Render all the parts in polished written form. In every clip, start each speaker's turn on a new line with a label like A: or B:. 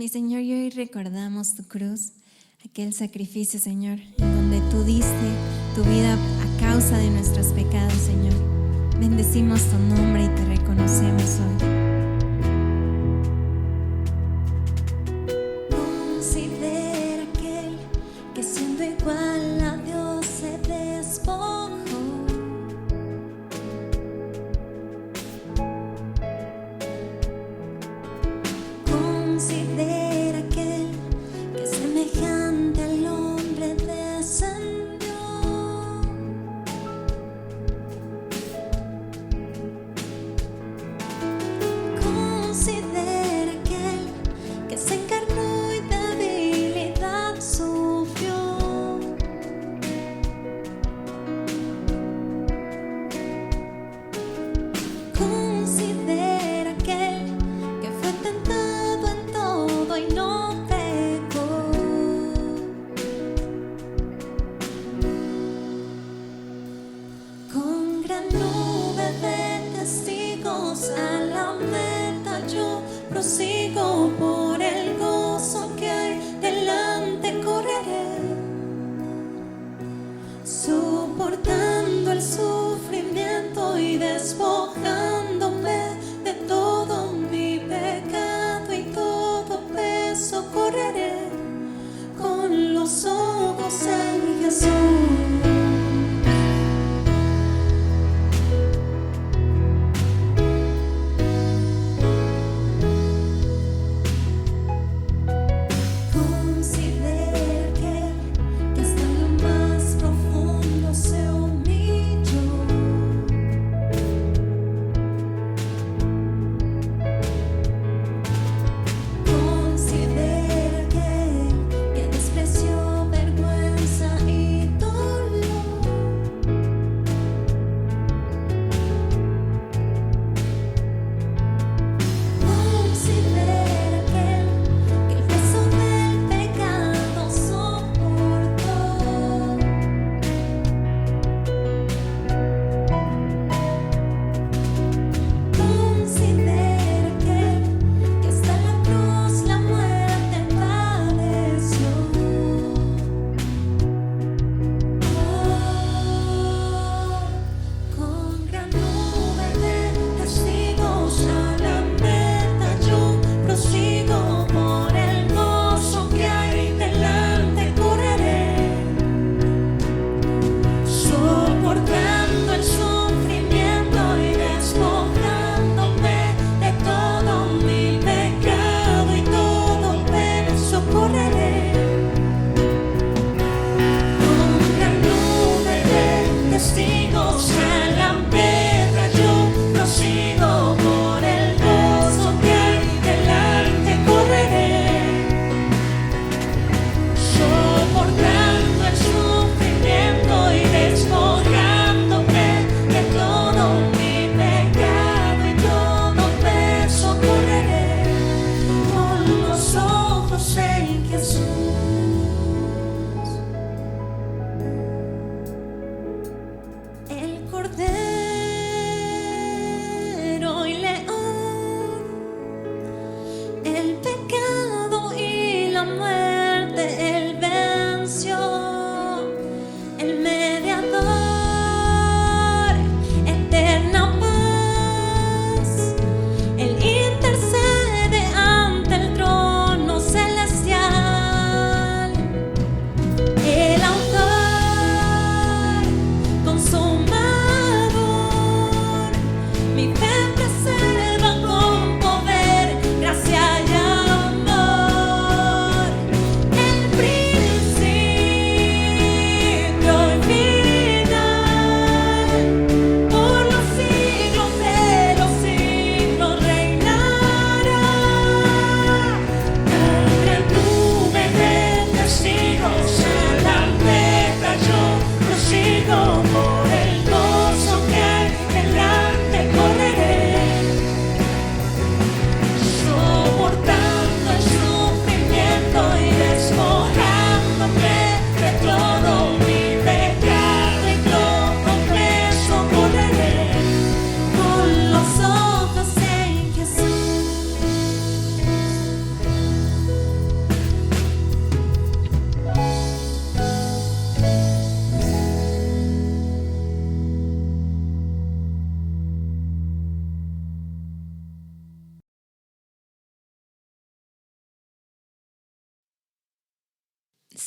A: Y Señor, y hoy recordamos tu cruz, aquel sacrificio, Señor, en donde tú diste tu vida a causa de nuestros pecados, Señor. Bendecimos tu nombre y te reconocemos hoy.
B: Considera aquel que siendo igual a Dios se despojó. Considera aquel que semejante al hombre descendió.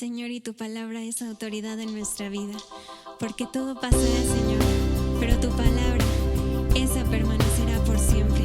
A: Señor, y tu palabra es autoridad en nuestra vida, porque todo pasará, Señor, pero tu palabra, esa permanecerá por siempre.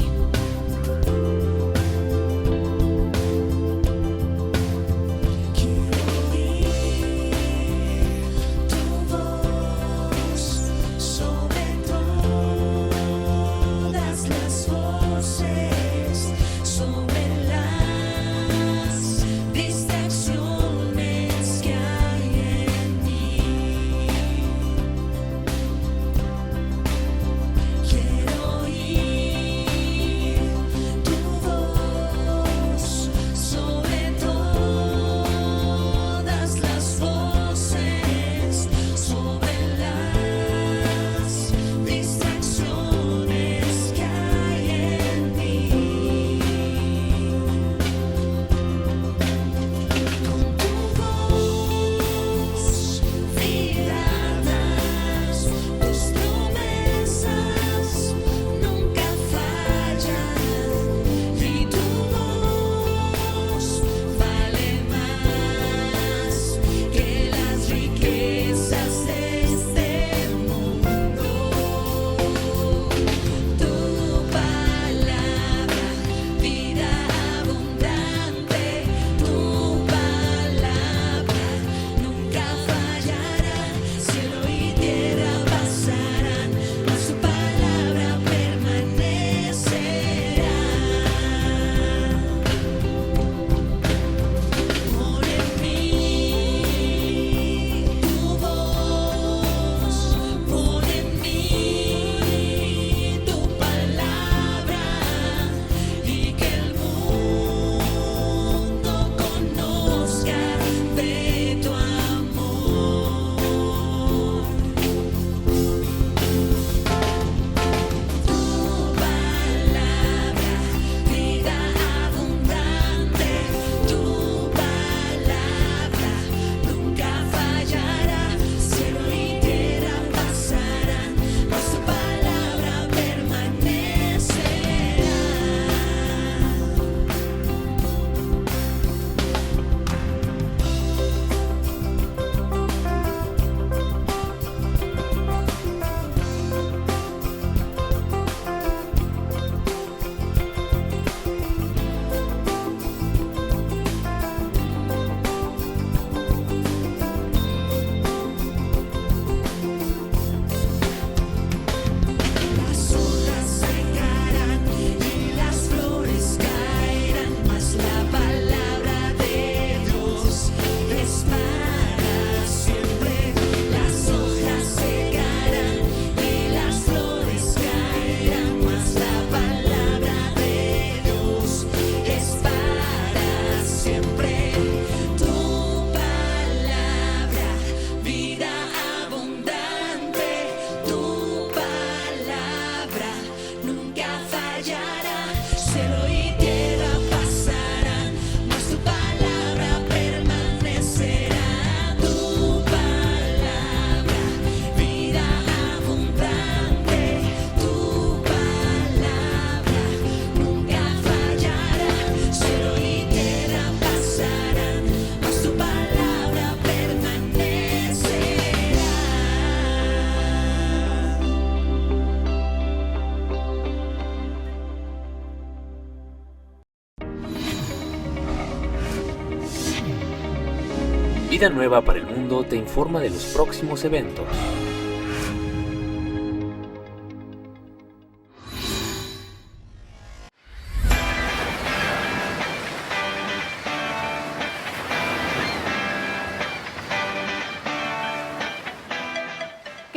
C: Vida Nueva para el Mundo te informa de los próximos eventos.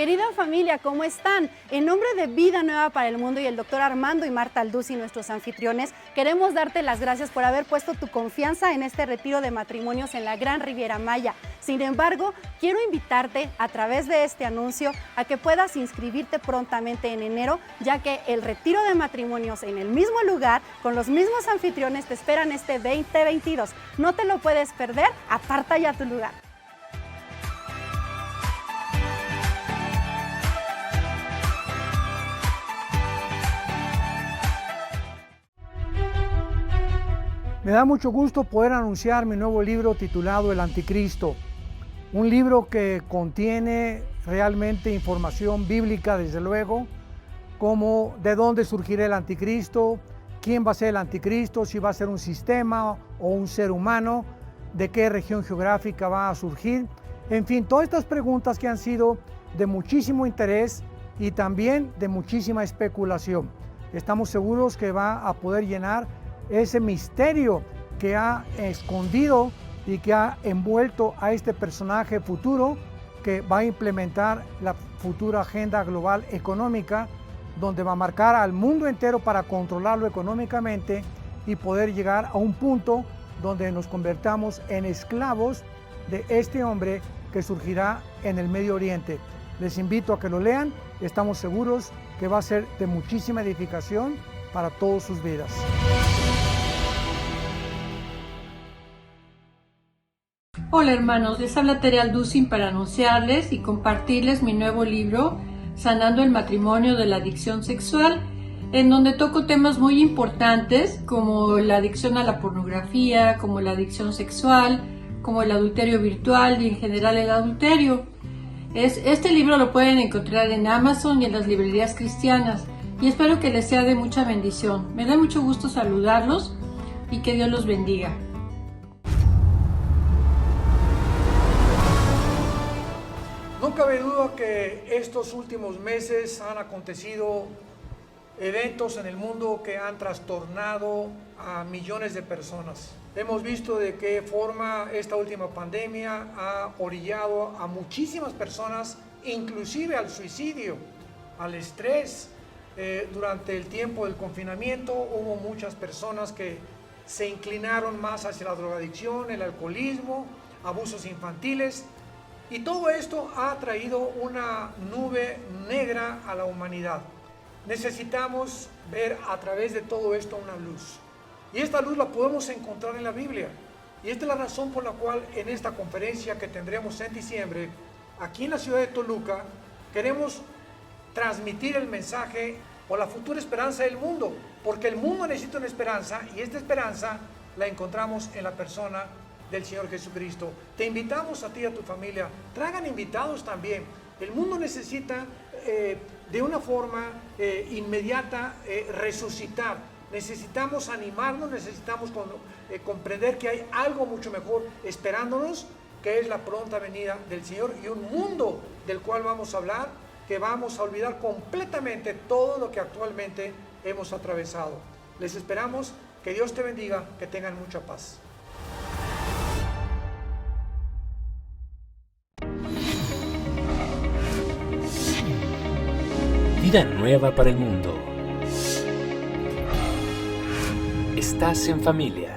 D: Querida familia, ¿cómo están? En nombre de Vida Nueva para el Mundo y el doctor Armando y Marta Alduzzi, nuestros anfitriones, queremos darte las gracias por haber puesto tu confianza en este retiro de matrimonios en la Gran Riviera Maya. Sin embargo, quiero invitarte a través de este anuncio a que puedas inscribirte prontamente en enero, ya que el retiro de matrimonios en el mismo lugar, con los mismos anfitriones, te esperan este 2022. No te lo puedes perder, aparta ya tu lugar.
E: Me da mucho gusto poder anunciar mi nuevo libro titulado El Anticristo. Un libro que contiene realmente información bíblica, desde luego, como de dónde surgirá el anticristo, quién va a ser el anticristo, si va a ser un sistema o un ser humano, de qué región geográfica va a surgir. En fin, todas estas preguntas que han sido de muchísimo interés y también de muchísima especulación. Estamos seguros que va a poder llenar ese misterio que ha escondido y que ha envuelto a este personaje futuro que va a implementar la futura agenda global económica, donde va a marcar al mundo entero para controlarlo económicamente y poder llegar a un punto donde nos convertamos en esclavos de este hombre que surgirá en el Medio Oriente. Les invito a que lo lean, estamos seguros que va a ser de muchísima edificación para todas sus vidas.
F: Hola hermanos, les habla Tere Alducin para anunciarles y compartirles mi nuevo libro, Sanando el matrimonio de la adicción sexual, en donde toco temas muy importantes como la adicción a la pornografía, como la adicción sexual, como el adulterio virtual y en general el adulterio. Este libro lo pueden encontrar en Amazon y en las librerías cristianas y espero que les sea de mucha bendición. Me da mucho gusto saludarlos y que Dios los bendiga.
E: No cabe duda que estos últimos meses han acontecido eventos en el mundo que han trastornado a millones de personas. Hemos visto de qué forma esta última pandemia ha orillado a muchísimas personas, inclusive al suicidio, al estrés. Durante el tiempo del confinamiento hubo muchas personas que se inclinaron más hacia la drogadicción, el alcoholismo, abusos infantiles. Y todo esto ha traído una nube negra a la humanidad. Necesitamos ver a través de todo esto una luz. Y esta luz la podemos encontrar en la Biblia. Y esta es la razón por la cual en esta conferencia que tendremos en diciembre, aquí en la ciudad de Toluca, queremos transmitir el mensaje o la futura esperanza del mundo. Porque el mundo necesita una esperanza y esta esperanza la encontramos en la persona del Señor Jesucristo. Te invitamos a ti y a tu familia, traigan invitados también. El mundo necesita de una forma inmediata resucitar. Necesitamos animarnos, necesitamos comprender que hay algo mucho mejor esperándonos, que es la pronta venida del Señor y un mundo del cual vamos a hablar, que vamos a olvidar completamente todo lo que actualmente hemos atravesado. Les esperamos, que Dios te bendiga, que tengan mucha paz.
C: Vida nueva para el mundo. Estás en familia.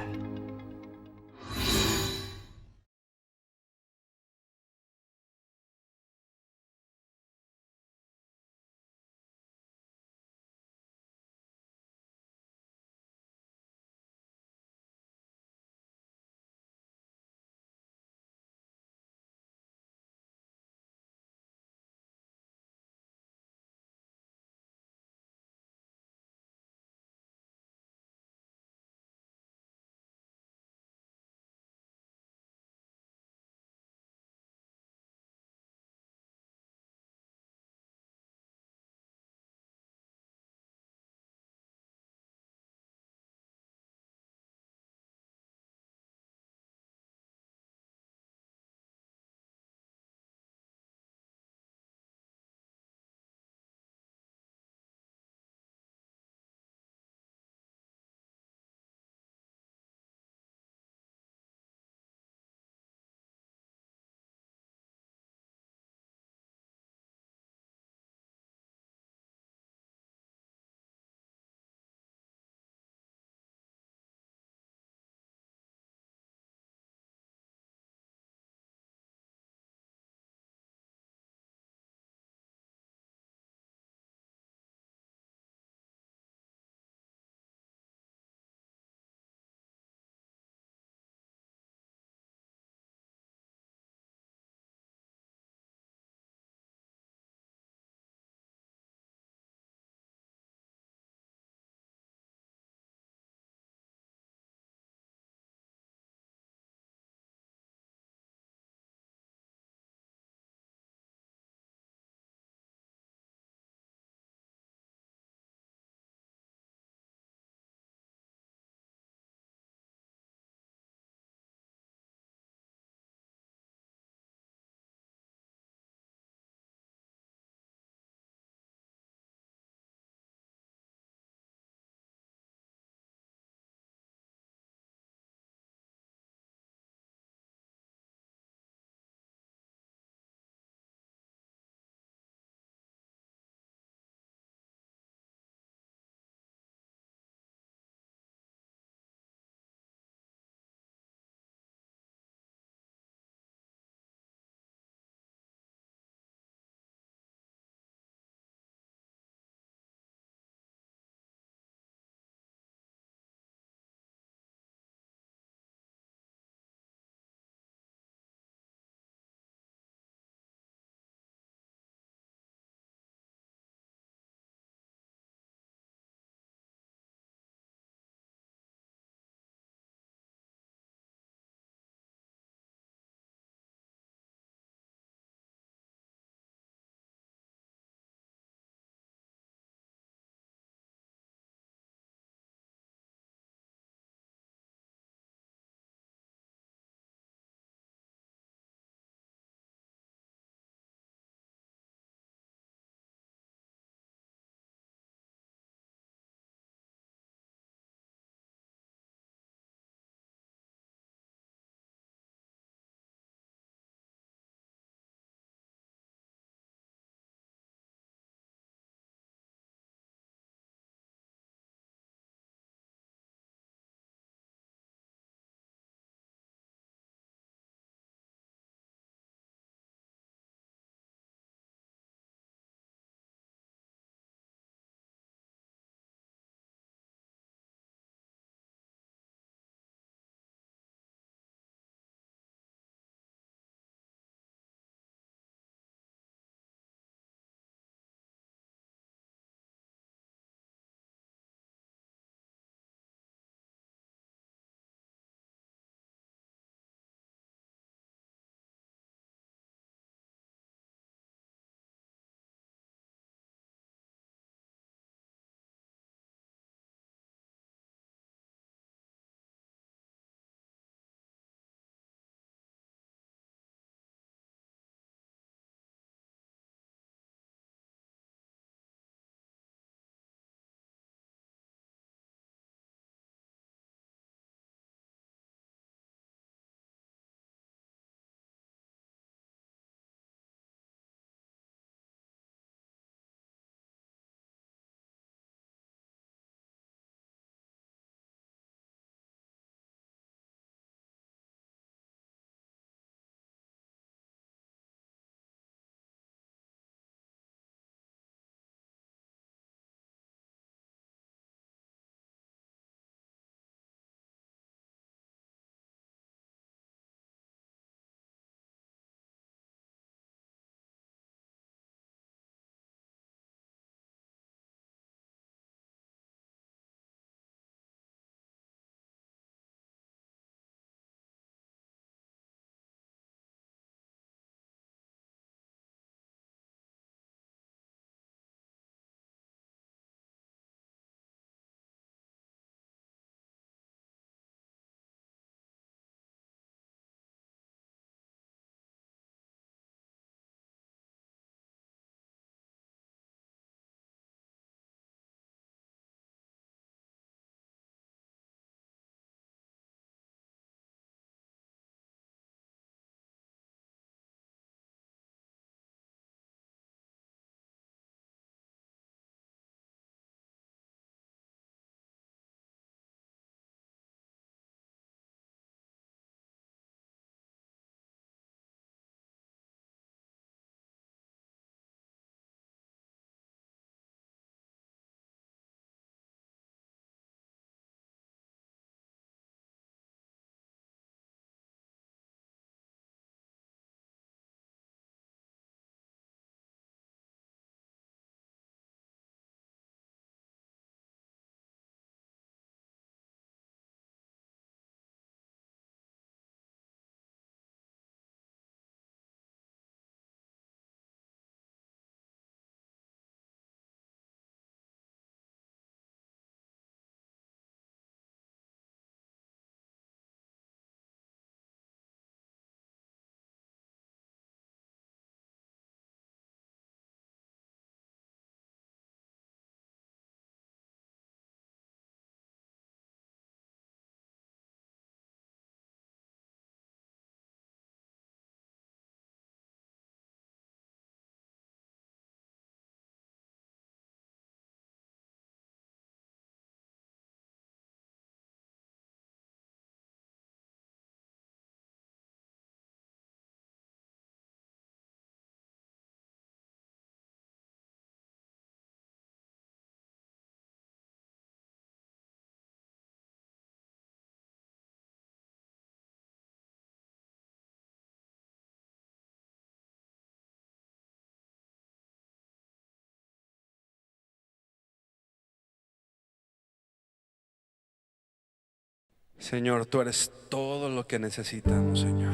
G: Señor, tú eres todo lo que necesitamos, Señor.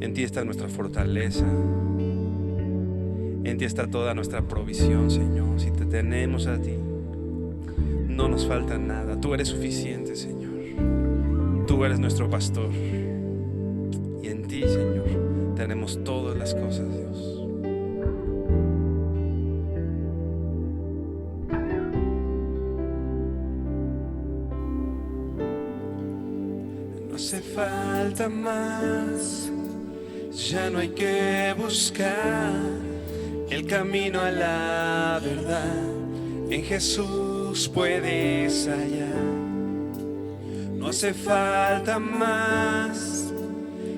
G: En ti está nuestra fortaleza. En ti está toda nuestra provisión, Señor. Si te tenemos a ti, no nos falta nada. Tú eres suficiente, Señor. Tú eres nuestro pastor. Y en ti, Señor, tenemos todas las cosas, Dios. No hace falta más. Ya no hay que buscar el camino a la verdad. En Jesús puedes hallar. No hace falta más.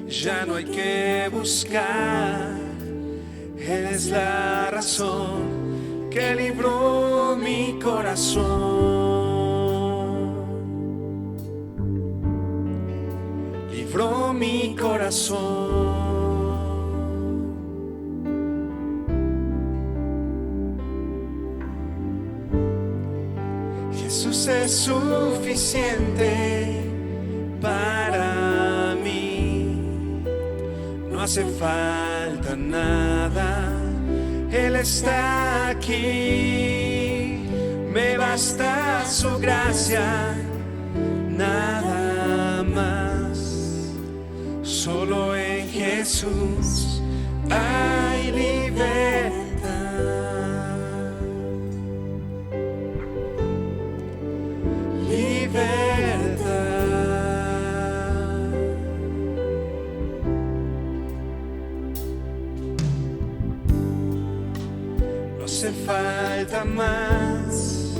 G: Ya no hay que buscar. Él es la razón que libró mi corazón. Libró mi corazón. Jesús es suficiente para mí. No hace falta nada. Él está aquí. Me basta su gracia, nada más. Solo en Jesús hay libertad. No hace falta más.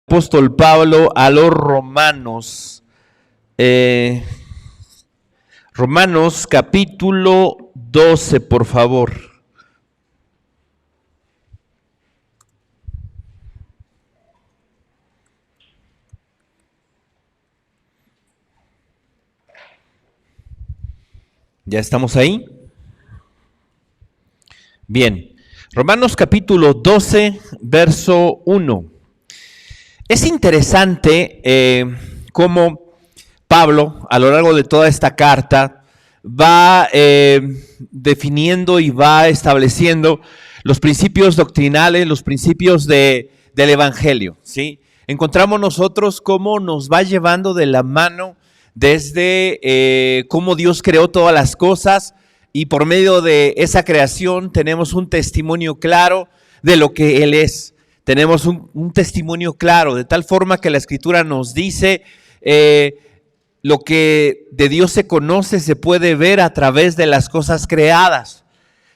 H: Apóstol Pablo a los romanos. Romanos capítulo 12, por favor. ¿Ya estamos ahí? Bien. Romanos capítulo 12, verso 1. Es interesante cómo Pablo, a lo largo de toda esta carta, va definiendo y va estableciendo los principios doctrinales, los principios del Evangelio, ¿sí? Encontramos nosotros cómo nos va llevando de la mano desde cómo Dios creó todas las cosas, y por medio de esa creación tenemos un testimonio claro de lo que Él es. Tenemos un testimonio claro, de tal forma que la Escritura nos dice lo que de Dios se conoce se puede ver a través de las cosas creadas.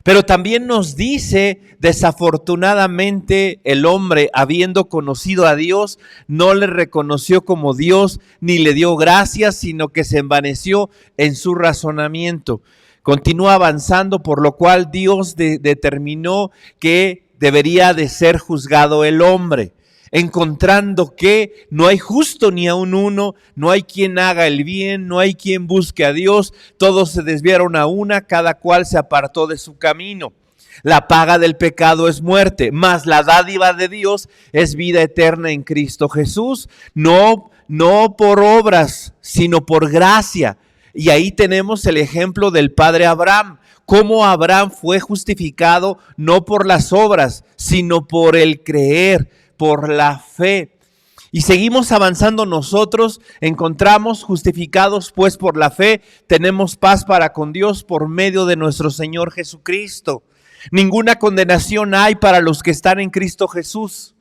H: Pero también nos dice, desafortunadamente, el hombre, habiendo conocido a Dios, no le reconoció como Dios, ni le dio gracias, sino que se envaneció en su razonamiento. Continúa avanzando, por lo cual Dios determinó que debería de ser juzgado el hombre, encontrando que no hay justo ni aun uno, no hay quien haga el bien, no hay quien busque a Dios, todos se desviaron a una, cada cual se apartó de su camino. La paga del pecado es muerte, mas la dádiva de Dios es vida eterna en Cristo Jesús, no por obras, sino por gracia. Y ahí tenemos el ejemplo del padre Abraham. Cómo Abraham fue justificado no por las obras, sino por el creer, por la fe. Y seguimos avanzando nosotros, encontramos justificados pues por la fe, tenemos paz para con Dios por medio de nuestro Señor Jesucristo. Ninguna condenación hay para los que están en Cristo Jesús.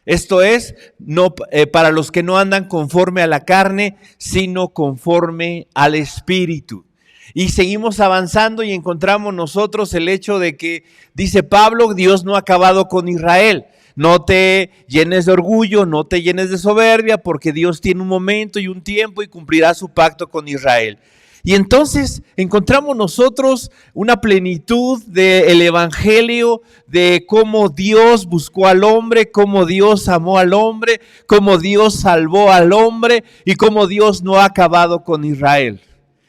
H: Esto es, no para los que no andan conforme a la carne, sino conforme al Espíritu. Y seguimos avanzando y encontramos nosotros el hecho de que, dice Pablo, Dios no ha acabado con Israel. No te llenes de orgullo, no te llenes de soberbia, porque Dios tiene un momento y un tiempo y cumplirá su pacto con Israel. Y entonces encontramos nosotros una plenitud del Evangelio, de cómo Dios buscó al hombre, cómo Dios amó al hombre, cómo Dios salvó al hombre y cómo Dios no ha acabado con Israel.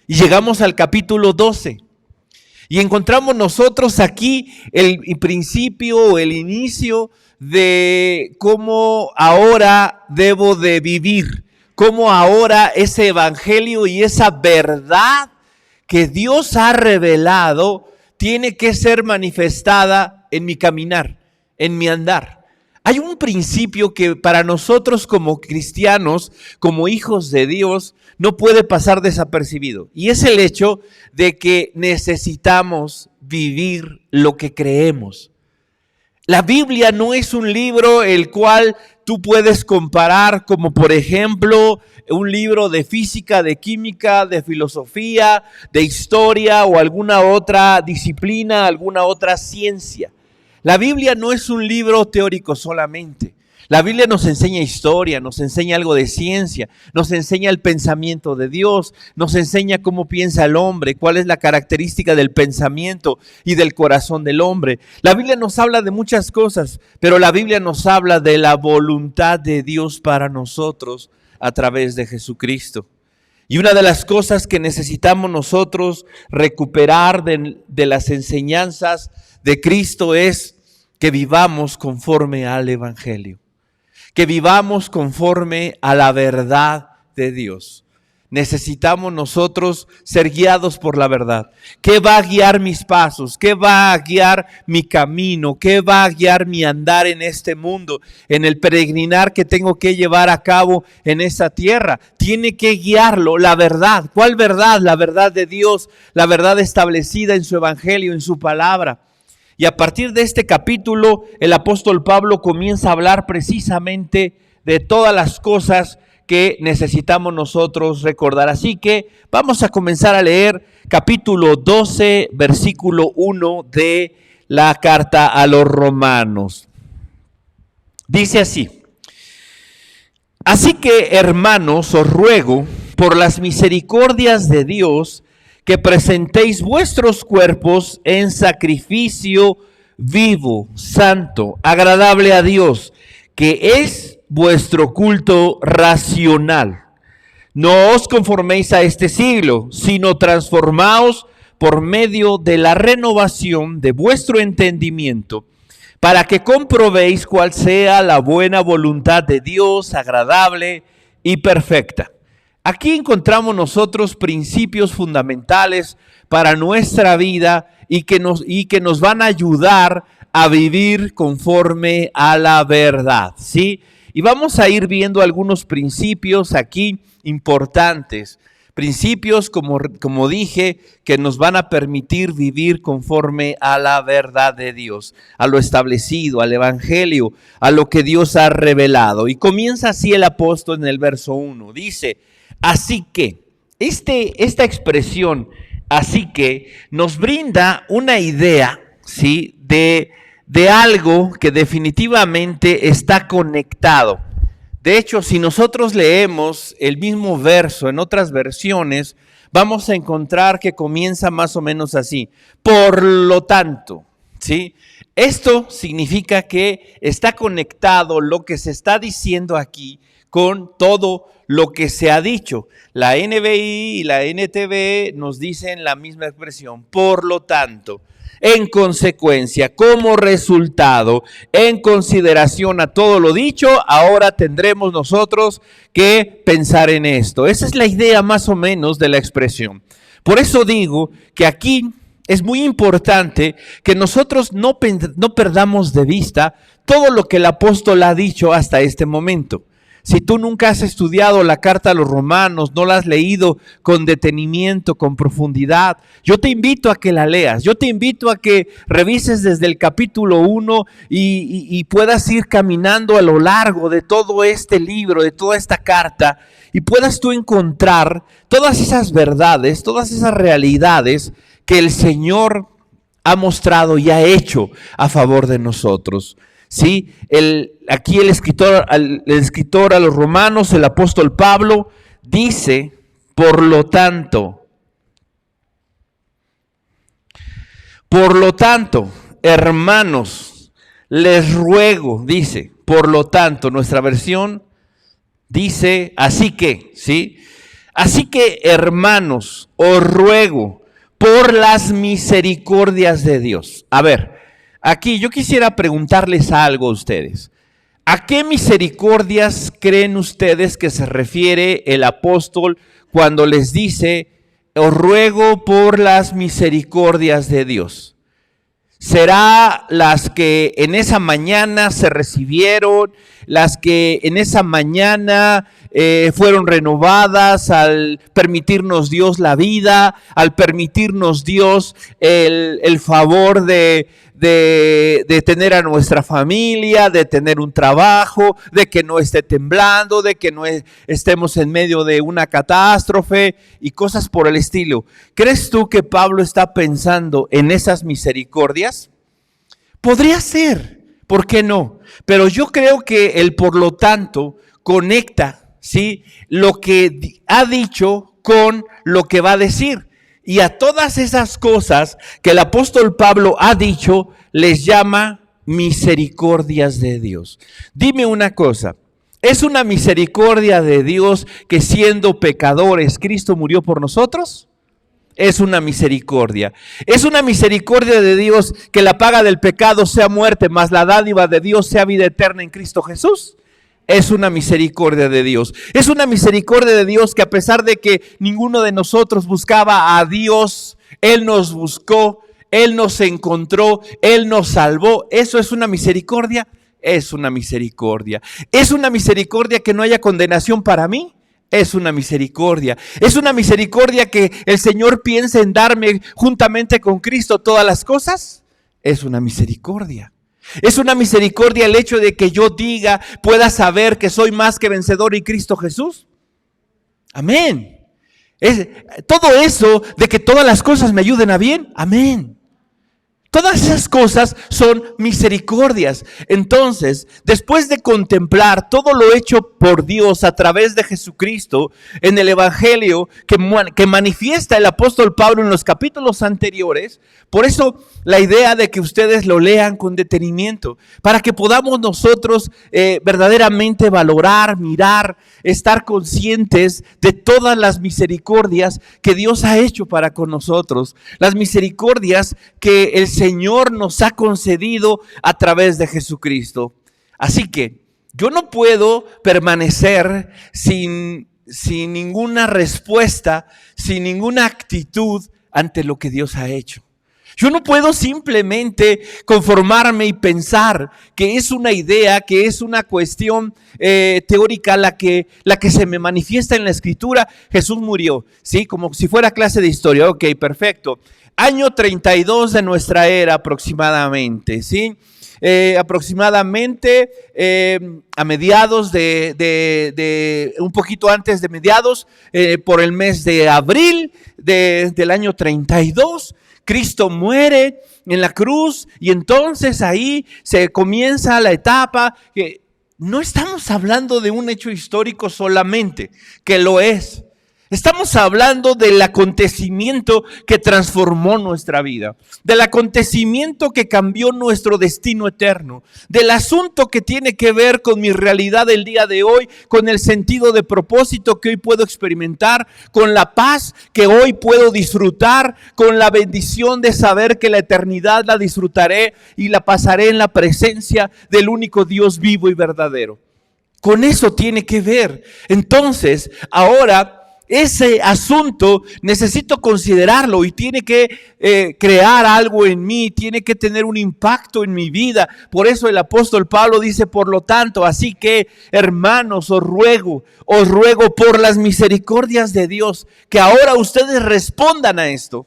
H: Y llegamos al capítulo 12. Y encontramos nosotros aquí el principio o el inicio de cómo ahora debo de vivir, cómo ahora ese evangelio y esa verdad que Dios ha revelado tiene que ser manifestada en mi caminar, en mi andar. Hay un principio que para nosotros como cristianos, como hijos de Dios, no puede pasar desapercibido. Y es el hecho de que necesitamos vivir lo que creemos. La Biblia no es un libro el cual tú puedes comparar como por ejemplo un libro de física, de química, de filosofía, de historia o alguna otra disciplina, alguna otra ciencia. La Biblia no es un libro teórico solamente. La Biblia nos enseña historia, nos enseña algo de ciencia, nos enseña el pensamiento de Dios, nos enseña cómo piensa el hombre, cuál es la característica del pensamiento y del corazón del hombre. La Biblia nos habla de muchas cosas, pero la Biblia nos habla de la voluntad de Dios para nosotros a través de Jesucristo. Y una de las cosas que necesitamos nosotros recuperar de las enseñanzas de Cristo es que vivamos conforme al Evangelio. Que vivamos conforme a la verdad de Dios. Necesitamos nosotros ser guiados por la verdad. ¿Qué va a guiar mis pasos? ¿Qué va a guiar mi camino? ¿Qué va a guiar mi andar en este mundo? En el peregrinar que tengo que llevar a cabo en esa tierra. Tiene que guiarlo la verdad. ¿Cuál verdad? La verdad de Dios, la verdad establecida en su evangelio, en su palabra. Y a partir de este capítulo, el apóstol Pablo comienza a hablar precisamente de todas las cosas que necesitamos nosotros recordar. Así que vamos a comenzar a leer capítulo 12, versículo 1 de la carta a los Romanos. Dice así: así que, hermanos, os ruego por las misericordias de Dios que presentéis vuestros cuerpos en sacrificio vivo, santo, agradable a Dios, que es vuestro culto racional. No os conforméis a este siglo, sino transformaos por medio de la renovación de vuestro entendimiento, para que comprobéis cuál sea la buena voluntad de Dios, agradable y perfecta. Aquí encontramos nosotros principios fundamentales para nuestra vida y que nos van a ayudar a vivir conforme a la verdad, ¿sí? Y vamos a ir viendo algunos principios aquí importantes. Principios, como dije, que nos van a permitir vivir conforme a la verdad de Dios, a lo establecido, al evangelio, a lo que Dios ha revelado. Y comienza así el apóstol en el verso 1. Dice: así que, esta expresión, así que, nos brinda una idea, ¿sí?, de algo que definitivamente está conectado. De hecho, si nosotros leemos el mismo verso en otras versiones, vamos a encontrar que comienza más o menos así: por lo tanto, ¿sí? Esto significa que está conectado lo que se está diciendo aquí con todo lo que se ha dicho. La NBI y la NTV nos dicen la misma expresión: por lo tanto, en consecuencia, como resultado, en consideración a todo lo dicho, ahora tendremos nosotros que pensar en esto. Esa es la idea más o menos de la expresión. Por eso digo que aquí es muy importante que nosotros no perdamos de vista todo lo que el apóstol ha dicho hasta este momento. Si tú nunca has estudiado la carta a los Romanos, no la has leído con detenimiento, con profundidad, yo te invito a que la leas. Yo te invito a que revises desde el capítulo 1 y puedas ir caminando a lo largo de todo este libro, de toda esta carta, y puedas tú encontrar todas esas verdades, todas esas realidades que el Señor ha mostrado y ha hecho a favor de nosotros. Sí, aquí el escritor a los Romanos, el apóstol Pablo, dice: por lo tanto, hermanos, les ruego, dice, por lo tanto, nuestra versión dice así que, ¿sí? Así que, hermanos, os ruego por las misericordias de Dios. A ver, aquí yo quisiera preguntarles algo a ustedes. ¿A qué misericordias creen ustedes que se refiere el apóstol cuando les dice, os ruego por las misericordias de Dios? ¿Será las que en esa mañana se recibieron, las que en esa mañana fueron renovadas al permitirnos Dios la vida, al permitirnos Dios el favor de tener a nuestra familia, de tener un trabajo, de que no esté temblando, de que no estemos en medio de una catástrofe y cosas por el estilo? ¿Crees tú que Pablo está pensando en esas misericordias? Podría ser, ¿por qué no? Pero yo creo que él, por lo tanto, conecta, ¿sí?, lo que ha dicho con lo que va a decir. Y a todas esas cosas que el apóstol Pablo ha dicho, les llama misericordias de Dios. Dime una cosa, ¿es una misericordia de Dios que siendo pecadores Cristo murió por nosotros? Es una misericordia. Es una misericordia de Dios que la paga del pecado sea muerte, mas la dádiva de Dios sea vida eterna en Cristo Jesús. Es una misericordia de Dios. Es una misericordia de Dios que a pesar de que ninguno de nosotros buscaba a Dios, Él nos buscó, Él nos encontró, Él nos salvó. ¿Eso es una misericordia? Es una misericordia. ¿Es una misericordia que no haya condenación para mí? Es una misericordia. Es una misericordia que el Señor piense en darme juntamente con Cristo todas las cosas. Es una misericordia. Es una misericordia el hecho de que yo diga, pueda saber que soy más que vencedor en Cristo Jesús. Amén. Todo eso de que todas las cosas me ayuden a bien. Amén. Todas esas cosas son misericordias. Entonces, después de contemplar todo lo hecho por Dios a través de Jesucristo en el Evangelio que manifiesta el apóstol Pablo en los capítulos anteriores, por eso la idea de que ustedes lo lean con detenimiento, para que podamos nosotros verdaderamente valorar, mirar, estar conscientes de todas las misericordias que Dios ha hecho para con nosotros, las misericordias que el Señor nos ha concedido a través de Jesucristo. Así que yo no puedo permanecer sin ninguna respuesta, sin ninguna actitud ante lo que Dios ha hecho. Yo no puedo simplemente conformarme y pensar que es una idea, que es una cuestión teórica la que se me manifiesta en la Escritura. Jesús murió, ¿sí? Como si fuera clase de historia. Ok, perfecto. Año 32 de nuestra era aproximadamente, ¿sí? Aproximadamente a mediados un poquito antes de mediados, por el mes de abril del año 32, Cristo muere en la cruz y entonces ahí se comienza la etapa que no estamos hablando de un hecho histórico solamente, que lo es. Estamos hablando del acontecimiento que transformó nuestra vida, del acontecimiento que cambió nuestro destino eterno, del asunto que tiene que ver con mi realidad del día de hoy, con el sentido de propósito que hoy puedo experimentar, con la paz que hoy puedo disfrutar, con la bendición de saber que la eternidad la disfrutaré y la pasaré en la presencia del único Dios vivo y verdadero. Con eso tiene que ver. Entonces, ahora ese asunto necesito considerarlo y tiene que crear algo en mí, tiene que tener un impacto en mi vida. Por eso el apóstol Pablo dice, por lo tanto, así que hermanos, os ruego por las misericordias de Dios, que ahora ustedes respondan a esto.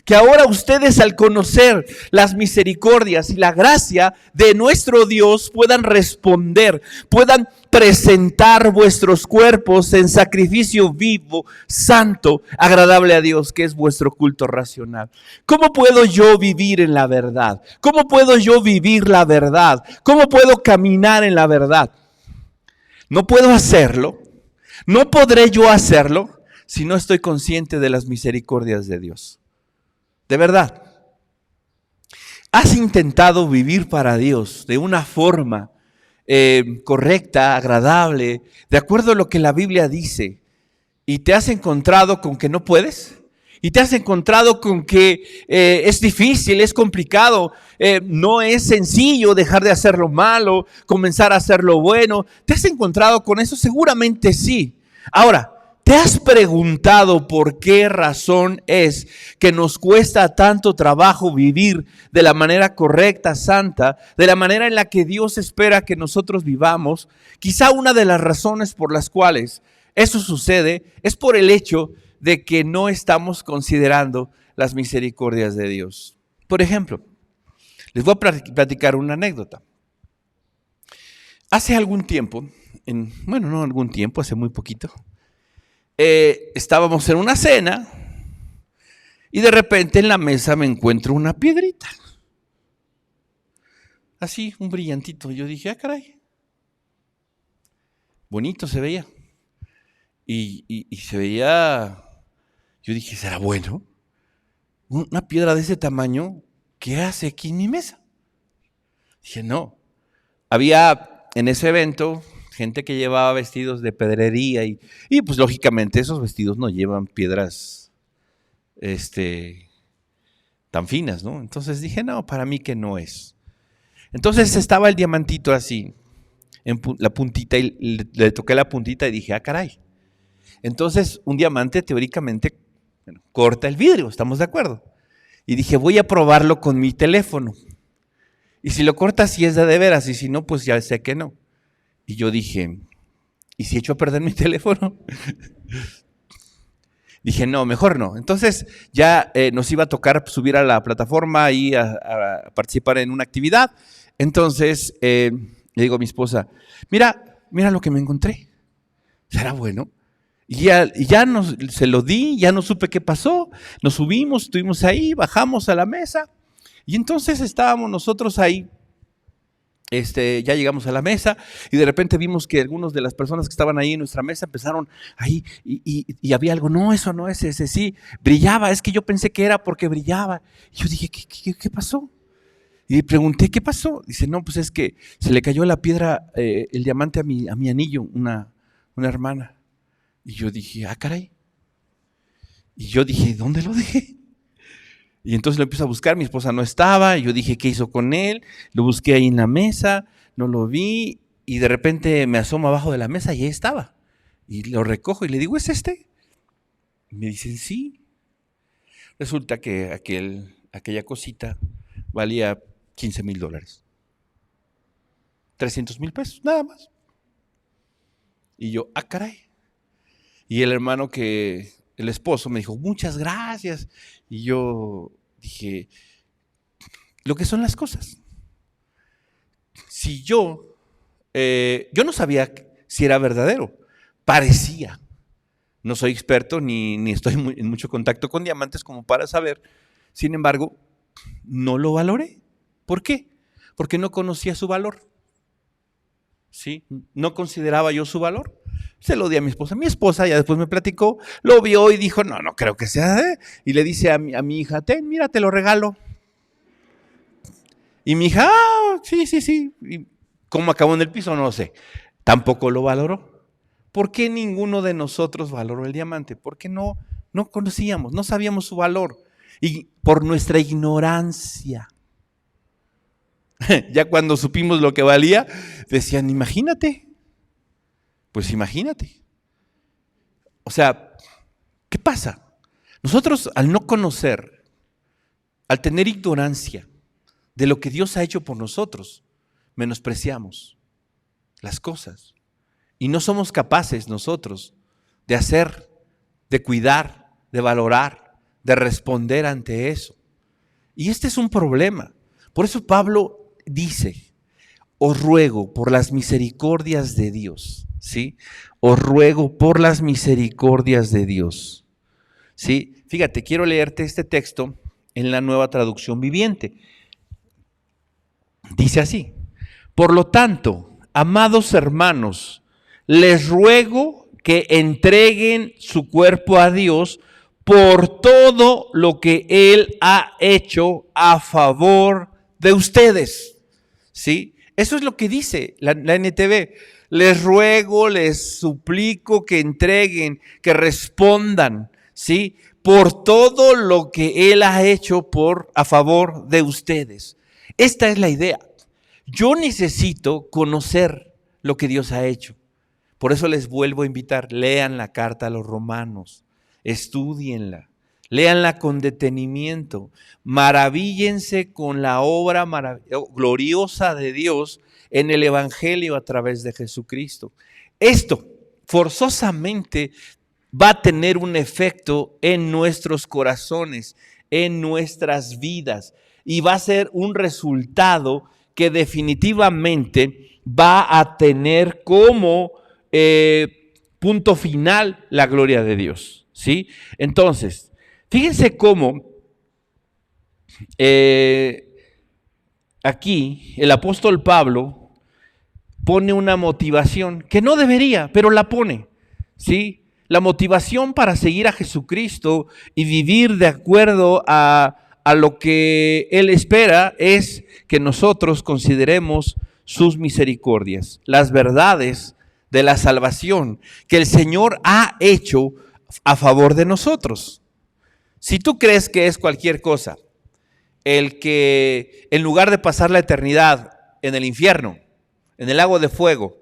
H: Que ahora ustedes al conocer las misericordias y la gracia de nuestro Dios puedan responder, puedan presentar vuestros cuerpos en sacrificio vivo, santo, agradable a Dios, que es vuestro culto racional. ¿Cómo puedo yo vivir en la verdad? ¿Cómo puedo yo vivir la verdad? ¿Cómo puedo caminar en la verdad? No puedo hacerlo, no podré yo hacerlo si no estoy consciente de las misericordias de Dios. De verdad, ¿has intentado vivir para Dios de una forma correcta, agradable, de acuerdo a lo que la Biblia dice, y te has encontrado con que no puedes? Y te has encontrado con que es difícil, es complicado, no es sencillo dejar de hacer lo malo, comenzar a hacer lo bueno. ¿Te has encontrado con eso? Seguramente sí. Ahora, ¿te has preguntado por qué razón es que nos cuesta tanto trabajo vivir de la manera correcta, santa, de la manera en la que Dios espera que nosotros vivamos? Quizá una de las razones por las cuales eso sucede es por el hecho de que no estamos considerando las misericordias de Dios. Por ejemplo, les voy a platicar una anécdota. Hace algún tiempo, hace muy poquito, estábamos en una cena y de repente en la mesa me encuentro una piedrita. Así, un brillantito. Yo dije, caray, bonito se veía. Y se veía, yo dije, ¿será bueno? Una piedra de ese tamaño, ¿qué hace aquí en mi mesa? Dije, no. Había en ese evento gente que llevaba vestidos de pedrería y pues lógicamente esos vestidos no llevan piedras tan finas, ¿no? Entonces dije, no, para mí que no es. Entonces estaba el diamantito así, en la puntita, y le toqué la puntita y dije, caray. Entonces, un diamante teóricamente corta el vidrio, ¿estamos de acuerdo? Y dije, voy a probarlo con mi teléfono. Y si lo corta, sí es de veras, y si no, pues ya sé que no. Y yo dije, ¿y si echo a perder mi teléfono? Dije, no, mejor no. Entonces, ya nos iba a tocar subir a la plataforma y a participar en una actividad. Entonces, le digo a mi esposa, mira lo que me encontré. ¿Será bueno? Y ya se lo di, ya no supe qué pasó, nos subimos, estuvimos ahí, bajamos a la mesa y entonces estábamos nosotros ahí, ya llegamos a la mesa y de repente vimos que algunas de las personas que estaban ahí en nuestra mesa empezaron ahí y había algo, no, eso no es ese, sí, brillaba, es que yo pensé que era porque brillaba. Y yo dije, ¿qué pasó? Y le pregunté, ¿qué pasó? Dice, no, pues es que se le cayó la piedra, el diamante a mi anillo, una hermana. Y yo dije, caray. Y yo dije, ¿dónde lo dejé? Y entonces lo empiezo a buscar, mi esposa no estaba, y yo dije, ¿qué hizo con él? Lo busqué ahí en la mesa, no lo vi, y de repente me asomo abajo de la mesa y ahí estaba. Y lo recojo y le digo, ¿es este? Y me dicen, sí. Resulta que aquella cosita valía $15,000. $300,000, nada más. Y yo, caray. Y el esposo me dijo, muchas gracias. Y yo dije, lo que son las cosas. Si yo no sabía si era verdadero, parecía. No soy experto ni estoy en mucho contacto con diamantes como para saber. Sin embargo, no lo valoré. ¿Por qué? Porque no conocía su valor. ¿Sí? No consideraba yo su valor. Se lo di a mi esposa. Mi esposa ya después me platicó, lo vio y dijo, no creo que sea. Y le dice a mi hija, mira, te lo regalo. Y mi hija, sí. Y cómo acabó en el piso, no sé. Tampoco lo valoró. ¿Por qué ninguno de nosotros valoró el diamante? Porque no conocíamos, no sabíamos su valor. Y por nuestra ignorancia. Ya cuando supimos lo que valía, decían, imagínate. Pues imagínate. O sea, ¿qué pasa? Nosotros al no conocer, al tener ignorancia de lo que Dios ha hecho por nosotros, menospreciamos las cosas. Y no somos capaces nosotros de hacer, de cuidar, de valorar, de responder ante eso. Y este es un problema. Por eso Pablo dice, os ruego por las misericordias de Dios, ¿sí? Os ruego por las misericordias de Dios, ¿sí? Fíjate, quiero leerte este texto en la Nueva Traducción Viviente. Dice así, por lo tanto, amados hermanos, les ruego que entreguen su cuerpo a Dios por todo lo que Él ha hecho a favor de ustedes, ¿sí? Eso es lo que dice la NTV. Les ruego, les suplico que entreguen, que respondan, ¿sí? por todo lo que Él ha hecho a favor de ustedes. Esta es la idea. Yo necesito conocer lo que Dios ha hecho. Por eso les vuelvo a invitar, lean la carta a los romanos, estúdienla, léanla con detenimiento, maravíllense con la obra gloriosa de Dios en el Evangelio a través de Jesucristo. Esto forzosamente va a tener un efecto en nuestros corazones, en nuestras vidas, y va a ser un resultado que definitivamente va a tener como punto final la gloria de Dios, ¿sí? Entonces, fíjense cómo aquí el apóstol Pablo pone una motivación que no debería, pero la pone, ¿sí? La motivación para seguir a Jesucristo y vivir de acuerdo a lo que Él espera es que nosotros consideremos sus misericordias, las verdades de la salvación que el Señor ha hecho a favor de nosotros. Si tú crees que es cualquier cosa, el que en lugar de pasar la eternidad en el infierno, en el lago de fuego,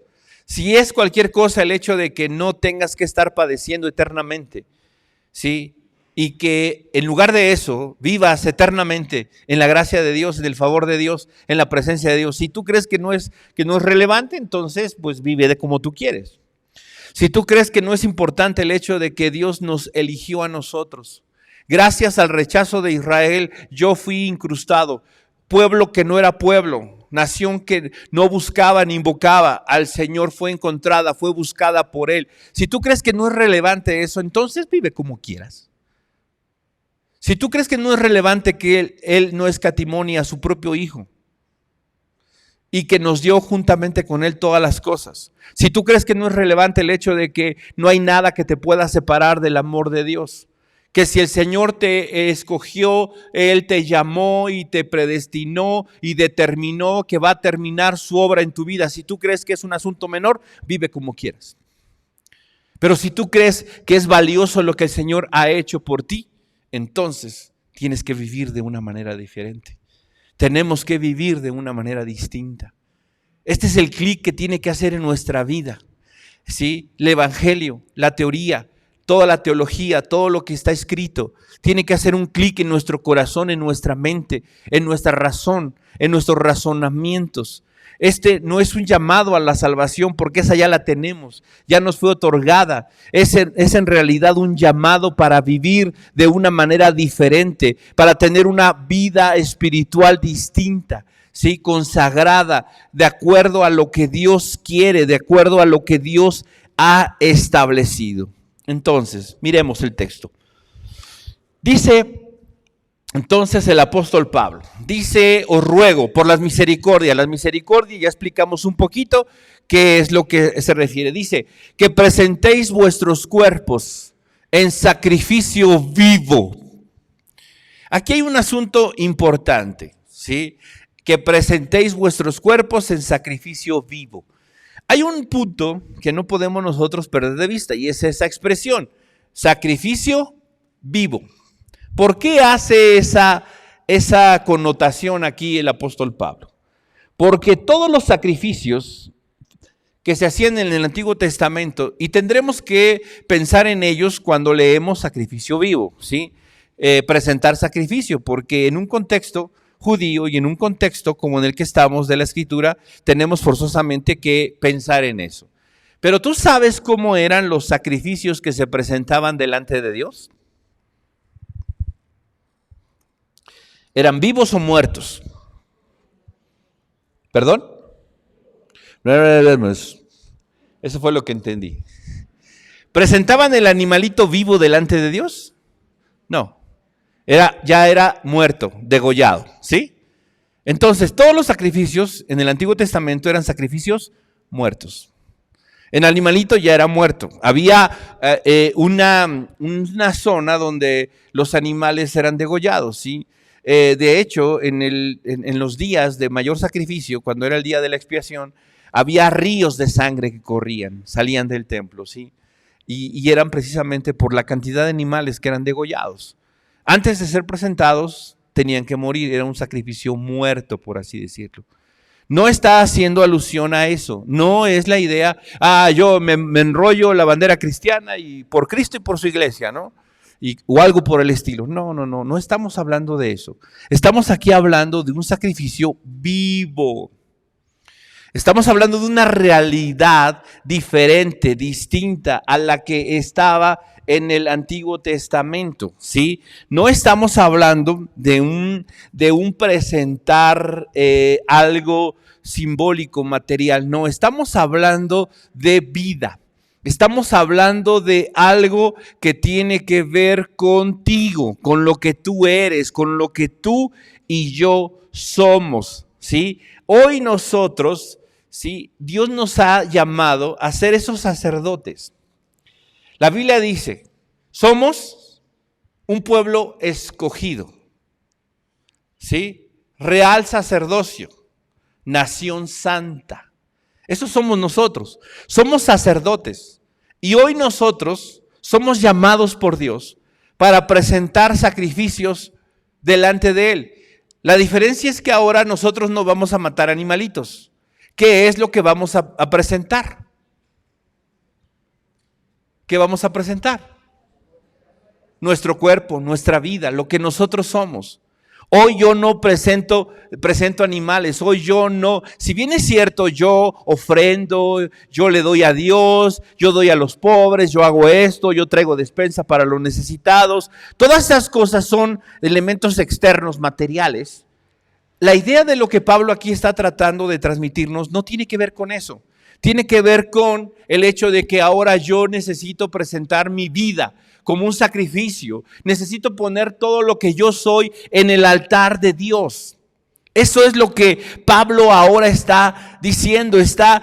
H: si es cualquier cosa el hecho de que no tengas que estar padeciendo eternamente, ¿sí? Y que en lugar de eso vivas eternamente en la gracia de Dios, en el favor de Dios, en la presencia de Dios. Si tú crees que no es relevante, entonces pues vive de como tú quieres. Si tú crees que no es importante el hecho de que Dios nos eligió a nosotros, gracias al rechazo de Israel, yo fui incrustado, pueblo que no era pueblo, nación que no buscaba ni invocaba al Señor, fue encontrada, fue buscada por Él. Si tú crees que no es relevante eso, entonces vive como quieras. Si tú crees que no es relevante que Él no escatimó ni a su propio Hijo y que nos dio juntamente con Él todas las cosas. Si tú crees que no es relevante el hecho de que no hay nada que te pueda separar del amor de Dios. Que si el Señor te escogió, Él te llamó y te predestinó y determinó que va a terminar su obra en tu vida. Si tú crees que es un asunto menor, vive como quieras. Pero si tú crees que es valioso lo que el Señor ha hecho por ti, entonces tienes que vivir de una manera diferente. Tenemos que vivir de una manera distinta. Este es el clic que tiene que hacer en nuestra vida, ¿sí? El Evangelio, la teoría, toda la teología, todo lo que está escrito, tiene que hacer un clic en nuestro corazón, en nuestra mente, en nuestra razón, en nuestros razonamientos. Este no es un llamado a la salvación porque esa ya la tenemos, ya nos fue otorgada. Es en realidad un llamado para vivir de una manera diferente, para tener una vida espiritual distinta, ¿sí? Consagrada, de acuerdo a lo que Dios quiere, de acuerdo a lo que Dios ha establecido. Entonces, miremos el texto. Dice entonces el apóstol Pablo, dice, os ruego por las misericordias, ya explicamos un poquito qué es lo que se refiere. Dice, que presentéis vuestros cuerpos en sacrificio vivo. Aquí hay un asunto importante, ¿sí? Que presentéis vuestros cuerpos en sacrificio vivo. Hay un punto que no podemos nosotros perder de vista y es esa expresión, sacrificio vivo. ¿Por qué hace esa connotación aquí el apóstol Pablo? Porque todos los sacrificios que se hacían en el Antiguo Testamento, y tendremos que pensar en ellos cuando leemos sacrificio vivo, ¿sí? Presentar sacrificio, porque en un contexto judío y en un contexto como en el que estamos de la Escritura, tenemos forzosamente que pensar en eso. Pero ¿tú sabes cómo eran los sacrificios que se presentaban delante de Dios? ¿Eran vivos o muertos? ¿Perdón? Eso fue lo que entendí. ¿Presentaban el animalito vivo delante de Dios? No. Ya era muerto, degollado, ¿sí? Entonces, todos los sacrificios en el Antiguo Testamento eran sacrificios muertos. El animalito ya era muerto. Había una zona donde los animales eran degollados, ¿sí? De hecho, en los días de mayor sacrificio, cuando era el día de la expiación, había ríos de sangre que corrían, salían del templo, ¿sí? y eran precisamente por la cantidad de animales que eran degollados. Antes de ser presentados tenían que morir, era un sacrificio muerto, por así decirlo. No está haciendo alusión a eso, no es la idea, yo me enrollo la bandera cristiana y por Cristo y por su iglesia, ¿no? O algo por el estilo. No estamos hablando de eso. Estamos aquí hablando de un sacrificio vivo. Estamos hablando de una realidad diferente, distinta a la que estaba en el Antiguo Testamento, ¿sí? No estamos hablando de un presentar algo simbólico, material. No, estamos hablando de vida. Estamos hablando de algo que tiene que ver contigo, con lo que tú eres, con lo que tú y yo somos, ¿sí? Hoy nosotros, ¿sí? Dios nos ha llamado a ser esos sacerdotes. La Biblia dice, somos un pueblo escogido, ¿sí? Real sacerdocio, nación santa. Eso somos nosotros. Somos sacerdotes. Y hoy nosotros somos llamados por Dios para presentar sacrificios delante de Él. La diferencia es que ahora nosotros no vamos a matar animalitos. ¿Qué es lo que vamos a presentar? ¿Qué vamos a presentar? Nuestro cuerpo, nuestra vida, lo que nosotros somos. Hoy yo no presento animales, hoy yo no, si bien es cierto, yo ofrendo, yo le doy a Dios, yo doy a los pobres, yo hago esto, yo traigo despensa para los necesitados, todas esas cosas son elementos externos, materiales. La idea de lo que Pablo aquí está tratando de transmitirnos no tiene que ver con eso. Tiene que ver con el hecho de que ahora yo necesito presentar mi vida como un sacrificio. Necesito poner todo lo que yo soy en el altar de Dios. Eso es lo que Pablo ahora está diciendo, esta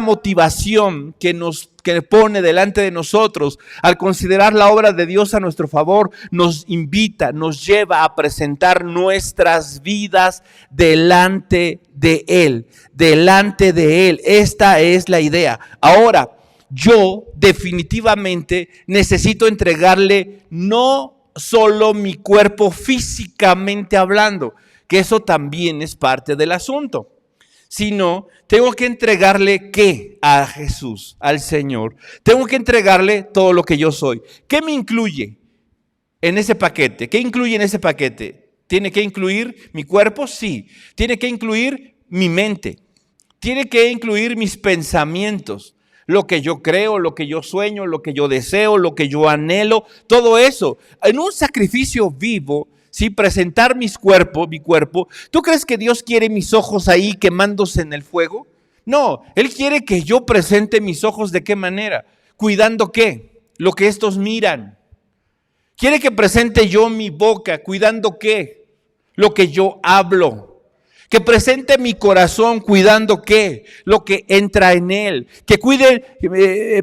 H: motivación que pone delante de nosotros al considerar la obra de Dios a nuestro favor, nos invita, nos lleva a presentar nuestras vidas delante de Él, delante de Él. Esta es la idea. Ahora, yo definitivamente necesito entregarle no solo mi cuerpo físicamente hablando, que eso también es parte del asunto, sino tengo que entregarle ¿qué? A Jesús, al Señor. Tengo que entregarle todo lo que yo soy. ¿Qué me incluye en ese paquete? ¿Qué incluye en ese paquete? ¿Tiene que incluir mi cuerpo? Sí. ¿Tiene que incluir mi mente? ¿Tiene que incluir mis pensamientos? Lo que yo creo, lo que yo sueño, lo que yo deseo, lo que yo anhelo, todo eso. En un sacrificio vivo, ¿sí? Presentar mi cuerpo. ¿Tú crees que Dios quiere mis ojos ahí quemándose en el fuego? No, Él quiere que yo presente mis ojos. ¿De qué manera? ¿Cuidando qué? Lo que estos miran. Quiere que presente yo mi boca. ¿Cuidando qué? Lo que yo hablo. Que presente mi corazón. ¿Cuidando qué? Lo que entra en él. Que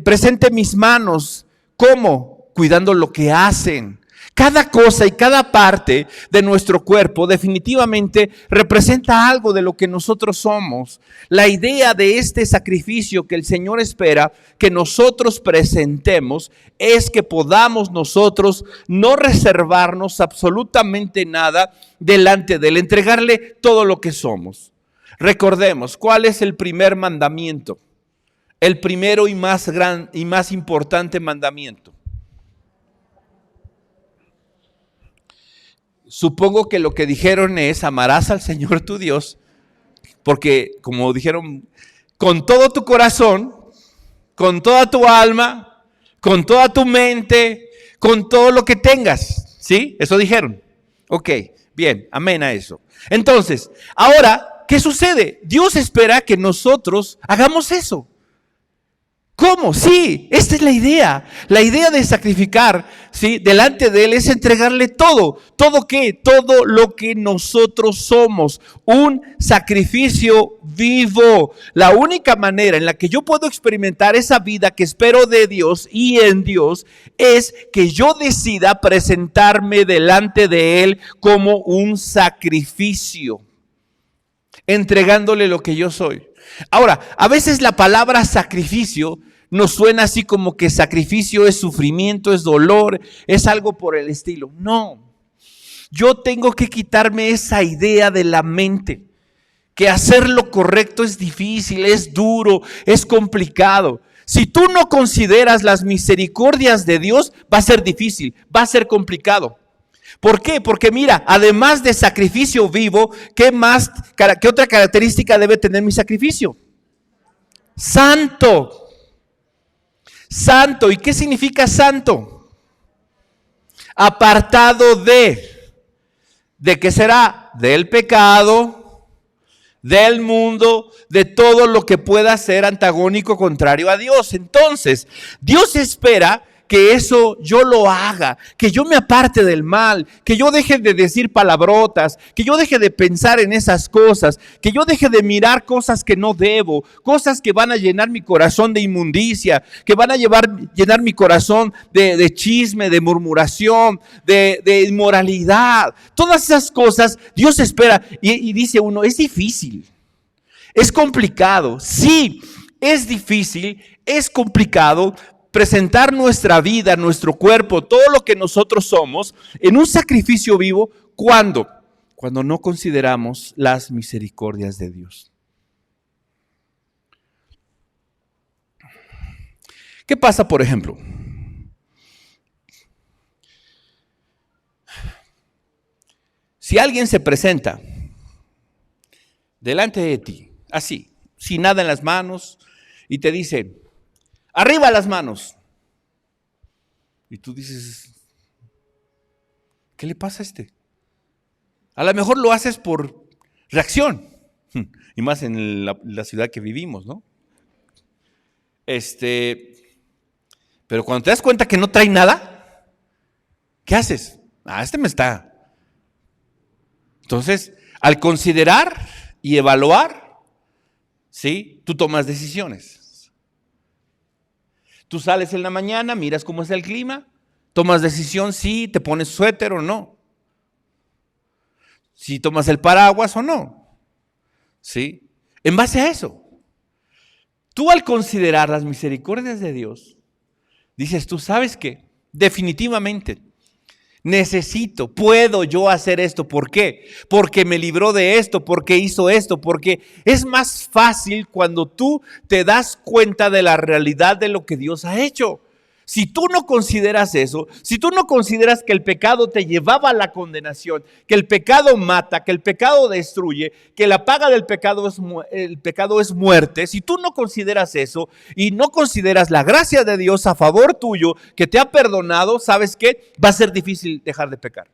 H: presente mis manos. ¿Cómo? Cuidando lo que hacen. Cada cosa y cada parte de nuestro cuerpo definitivamente representa algo de lo que nosotros somos. La idea de este sacrificio que el Señor espera que nosotros presentemos es que podamos nosotros no reservarnos absolutamente nada delante de Él, entregarle todo lo que somos. Recordemos, ¿cuál es el primer mandamiento? El primero y más importante mandamiento. Supongo que lo que dijeron es, amarás al Señor tu Dios, porque como dijeron, con todo tu corazón, con toda tu alma, con toda tu mente, con todo lo que tengas, ¿sí? Eso dijeron. Ok, bien, amén a eso. Entonces, ahora, ¿qué sucede? Dios espera que nosotros hagamos eso. ¿Cómo? Sí, esta es la idea. La idea de sacrificar, ¿sí? Delante de Él es entregarle todo. ¿Todo qué? Todo lo que nosotros somos. Un sacrificio vivo. La única manera en la que yo puedo experimentar esa vida que espero de Dios y en Dios es que yo decida presentarme delante de Él como un sacrificio. entregándole lo que yo soy. Ahora, a veces la palabra sacrificio nos suena así como que sacrificio es sufrimiento, es dolor, es algo por el estilo. No, yo tengo que quitarme esa idea de la mente, que hacer lo correcto es difícil, es duro, es complicado. Si tú no consideras las misericordias de Dios, va a ser difícil, va a ser complicado. ¿Por qué? Porque mira, además de sacrificio vivo, ¿qué otra característica debe tener mi sacrificio? Santo. Santo. ¿Y qué significa santo? Apartado ¿de qué será? Del pecado, del mundo, de todo lo que pueda ser antagónico, contrario a Dios. Entonces, Dios espera que eso yo lo haga, que yo me aparte del mal, que yo deje de decir palabrotas, que yo deje de pensar en esas cosas, que yo deje de mirar cosas que no debo, cosas que van a llenar mi corazón de inmundicia, que van a llenar mi corazón de chisme, de murmuración, de inmoralidad. Todas esas cosas Dios espera y dice uno, es difícil, es complicado. Sí, es difícil, es complicado presentar nuestra vida, nuestro cuerpo, todo lo que nosotros somos en un sacrificio vivo. ¿Cuándo? Cuando no consideramos las misericordias de Dios. ¿Qué pasa, por ejemplo? Si alguien se presenta delante de ti, así, sin nada en las manos, y te dice, arriba las manos. Y tú dices, ¿qué le pasa a este? A lo mejor lo haces por reacción, y más en la ciudad que vivimos, ¿no? Pero cuando te das cuenta que no trae nada, ¿qué haces? Este me está. Entonces, al considerar y evaluar, ¿sí? Tú tomas decisiones. Tú sales en la mañana, miras cómo es el clima, tomas decisión si te pones suéter o no, si tomas el paraguas o no, ¿sí? En base a eso, tú al considerar las misericordias de Dios, dices, tú sabes que definitivamente puedo yo hacer esto. ¿Por qué? Porque me libró de esto, porque hizo esto, porque es más fácil cuando tú te das cuenta de la realidad de lo que Dios ha hecho. Si tú no consideras eso, si tú no consideras que el pecado te llevaba a la condenación, que el pecado mata, que el pecado destruye, que la paga del pecado es muerte, si tú no consideras eso y no consideras la gracia de Dios a favor tuyo, que te ha perdonado, ¿sabes qué? Va a ser difícil dejar de pecar.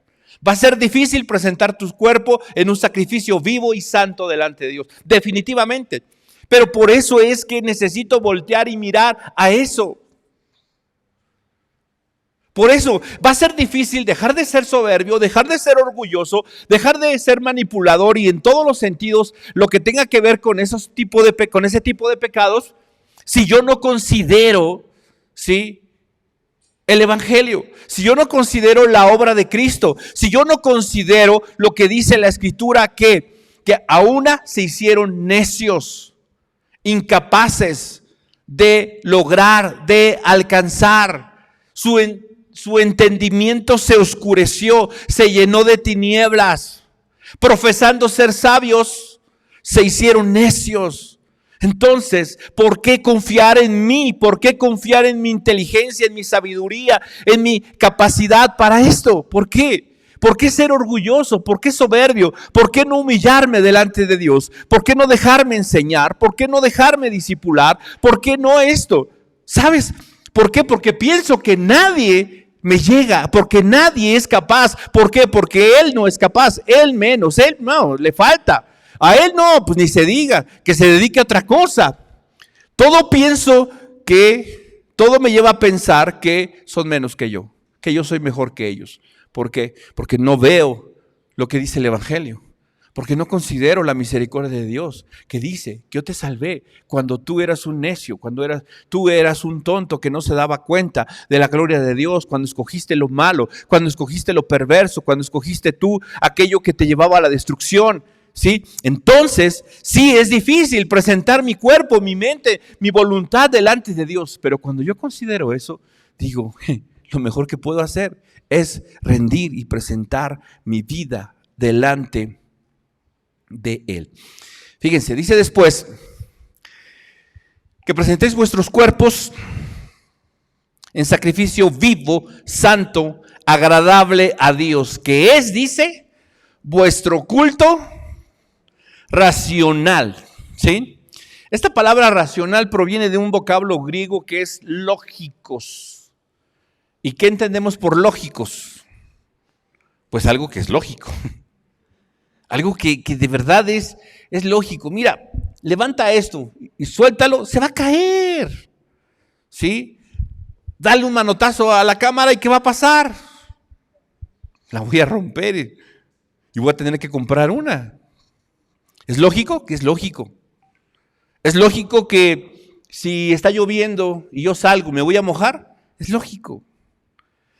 H: Va a ser difícil presentar tu cuerpo en un sacrificio vivo y santo delante de Dios, definitivamente. Pero por eso es que necesito voltear y mirar a eso. Por eso va a ser difícil dejar de ser soberbio, dejar de ser orgulloso, dejar de ser manipulador y en todos los sentidos lo que tenga que ver con ese tipo de pecados, si yo no considero, ¿sí?, el Evangelio, si yo no considero la obra de Cristo, si yo no considero lo que dice la Escritura, que a una se hicieron necios, incapaces de lograr, de alcanzar. Su entendimiento se oscureció, se llenó de tinieblas. Profesando ser sabios, se hicieron necios. Entonces, ¿por qué confiar en mí? ¿Por qué confiar en mi inteligencia, en mi sabiduría, en mi capacidad para esto? ¿Por qué? ¿Por qué ser orgulloso? ¿Por qué soberbio? ¿Por qué no humillarme delante de Dios? ¿Por qué no dejarme enseñar? ¿Por qué no dejarme discipular? ¿Por qué no esto? ¿Sabes por qué? Porque pienso que nadie me llega, porque nadie es capaz. ¿Por qué? Porque él no es capaz, él menos, él no, le falta. A él no, pues ni se diga, que se dedique a otra cosa. Todo me lleva a pensar que son menos que yo soy mejor que ellos. ¿Por qué? Porque no veo lo que dice el Evangelio. Porque no considero la misericordia de Dios, que dice que yo te salvé cuando tú eras un necio, cuando tú eras un tonto que no se daba cuenta de la gloria de Dios, cuando escogiste lo malo, cuando escogiste lo perverso, cuando escogiste tú aquello que te llevaba a la destrucción. ¿sí? Entonces, sí es difícil presentar mi cuerpo, mi mente, mi voluntad delante de Dios. Pero cuando yo considero eso, digo, lo mejor que puedo hacer es rendir y presentar mi vida delante de Él. Fíjense, dice después que presentéis vuestros cuerpos en sacrificio vivo, santo, agradable a Dios, que es, dice, vuestro culto racional, ¿sí? Esta palabra racional proviene de un vocablo griego que es lógicos. ¿Y qué entendemos por lógicos? Pues algo que es lógico. Algo que de verdad es lógico. Mira, levanta esto y suéltalo, se va a caer, ¿sí? Dale un manotazo a la cámara y ¿qué va a pasar? La voy a romper y voy a tener que comprar una. ¿Es lógico? ¿Qué es lógico? ¿Es lógico que si está lloviendo y yo salgo, me voy a mojar? Es lógico.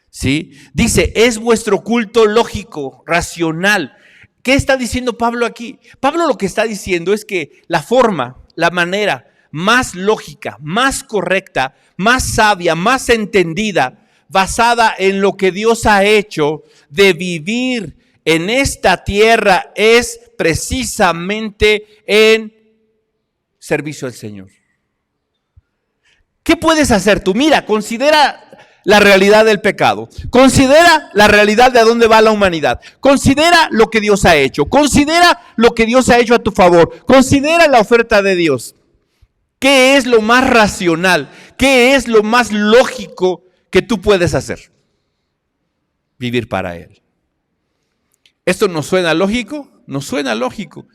H: ¿Sí? Dice, es vuestro culto lógico, racional. ¿Qué está diciendo Pablo aquí? Pablo lo que está diciendo es que la forma, la manera más lógica, más correcta, más sabia, más entendida, basada en lo que Dios ha hecho de vivir en esta tierra es precisamente en servicio al Señor. ¿Qué puedes hacer tú? Mira, considera la realidad del pecado. Considera la realidad de a dónde va la humanidad. Considera lo que Dios ha hecho. Considera lo que Dios ha hecho a tu favor. Considera la oferta de Dios. ¿Qué es lo más racional? ¿Qué es lo más lógico que tú puedes hacer? Vivir para Él. ¿Esto nos suena lógico? Nos suena lógico.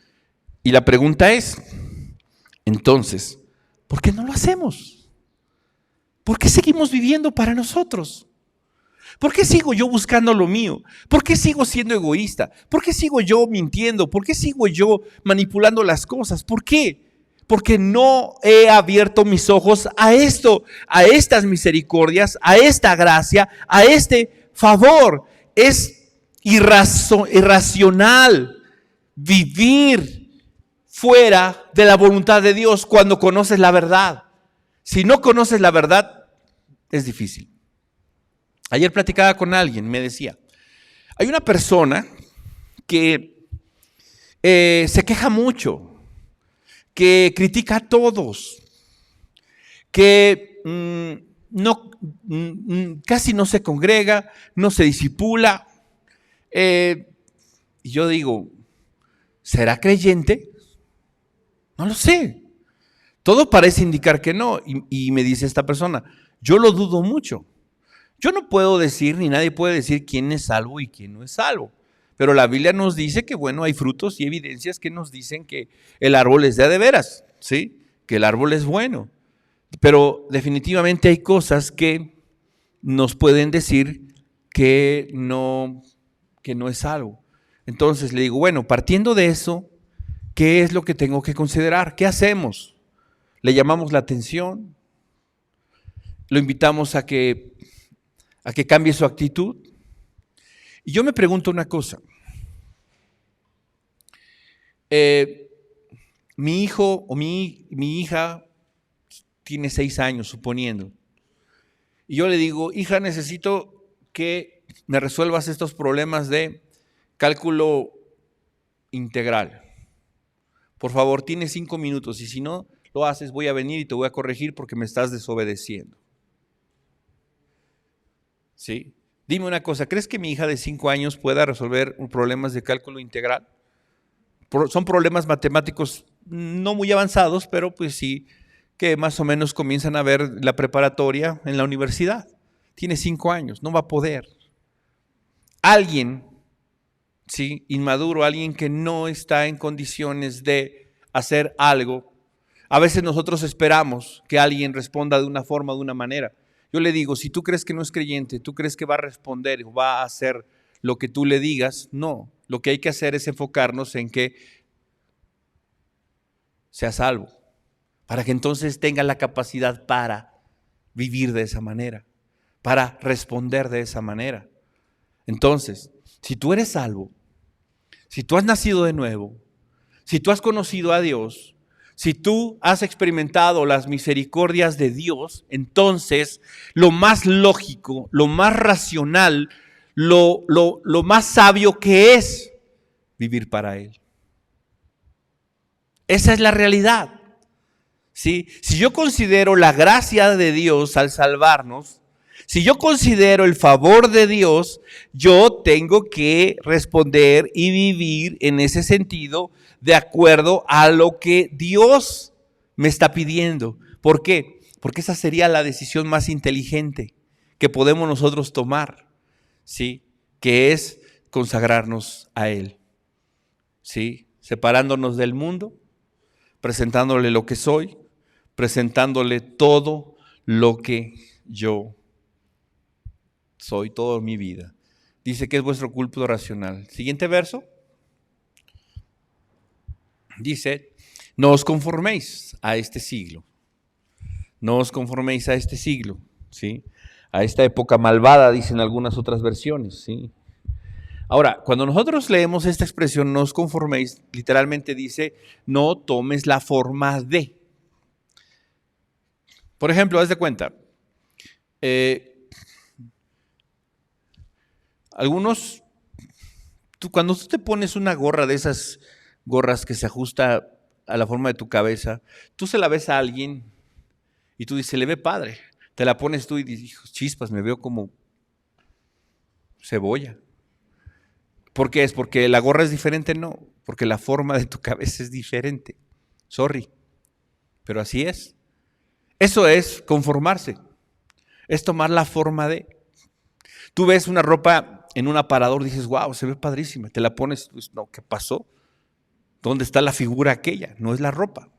H: Y la pregunta es, entonces, ¿por qué no lo hacemos? ¿Por qué seguimos viviendo para nosotros? ¿Por qué sigo yo buscando lo mío? ¿Por qué sigo siendo egoísta? ¿Por qué sigo yo mintiendo? ¿Por qué sigo yo manipulando las cosas? ¿Por qué? Porque no he abierto mis ojos a esto, a estas misericordias, a esta gracia, a este favor. Es irracional vivir fuera de la voluntad de Dios cuando conoces la verdad. Si no conoces la verdad, es difícil. Ayer platicaba con alguien, me decía, hay una persona que se queja mucho, que critica a todos, que casi no se congrega, no se discipula. Y yo digo, ¿será creyente? No lo sé. Todo parece indicar que no. Y me dice esta persona, yo lo dudo mucho. Yo no puedo decir, ni nadie puede decir quién es salvo y quién no es salvo. Pero la Biblia nos dice que, bueno, hay frutos y evidencias que nos dicen que el árbol es de veras, ¿sí? Que el árbol es bueno. Pero definitivamente hay cosas que nos pueden decir que no es salvo. Entonces le digo, bueno, partiendo de eso, ¿qué es lo que tengo que considerar? ¿Qué hacemos? ¿Le llamamos la atención? ¿Lo invitamos a que cambie su actitud? Y yo me pregunto una cosa. Mi hijo o mi hija tiene 6 años, suponiendo. Y yo le digo, hija, necesito que me resuelvas estos problemas de cálculo integral. Por favor, tienes 5 minutos y si no lo haces, voy a venir y te voy a corregir porque me estás desobedeciendo. ¿Sí? Dime una cosa, ¿crees que mi hija de 5 años pueda resolver problemas de cálculo integral? Son problemas matemáticos no muy avanzados, pero pues sí, que más o menos comienzan a ver la preparatoria en la universidad. Tiene 5 años, no va a poder. Alguien, ¿sí? Inmaduro, alguien que no está en condiciones de hacer algo. A veces nosotros esperamos que alguien responda de una forma, de una manera. Yo le digo, si tú crees que no es creyente, tú crees que va a responder o va a hacer lo que tú le digas, no. Lo que hay que hacer es enfocarnos en que sea salvo, para que entonces tenga la capacidad para vivir de esa manera, para responder de esa manera. Entonces, si tú eres salvo, si tú has nacido de nuevo, si tú has conocido a Dios, si tú has experimentado las misericordias de Dios, entonces lo más lógico, lo más racional, lo más sabio que es vivir para Él. Esa es la realidad. ¿Sí? Si yo considero la gracia de Dios al salvarnos, si yo considero el favor de Dios, yo tengo que responder y vivir en ese sentido de acuerdo a lo que Dios me está pidiendo. ¿Por qué? Porque esa sería la decisión más inteligente que podemos nosotros tomar, ¿sí? Que es consagrarnos a Él, ¿sí? Separándonos del mundo, presentándole lo que soy, presentándole todo lo que yo soy, toda mi vida. Dice que es vuestro culto racional. Siguiente verso. Dice, no os conforméis a este siglo. No os conforméis a este siglo, ¿sí? A esta época malvada, dicen algunas otras versiones, ¿sí? Ahora, cuando nosotros leemos esta expresión, no os conforméis, literalmente dice, no tomes la forma de. Por ejemplo, haz de cuenta, algunos, cuando tú te pones una gorra de esas gorras que se ajusta a la forma de tu cabeza, tú se la ves a alguien y tú dices, le ve padre. Te la pones tú y dices, chispas, me veo como cebolla. ¿Por qué es? ¿Porque la gorra es diferente? No, porque la forma de tu cabeza es diferente. Sorry, pero así es. Eso es conformarse, es tomar la forma de. Tú ves una ropa en un aparador, dices, wow, se ve padrísima, te la pones, pues, no, ¿qué pasó? ¿Dónde está la figura aquella? No es la ropa,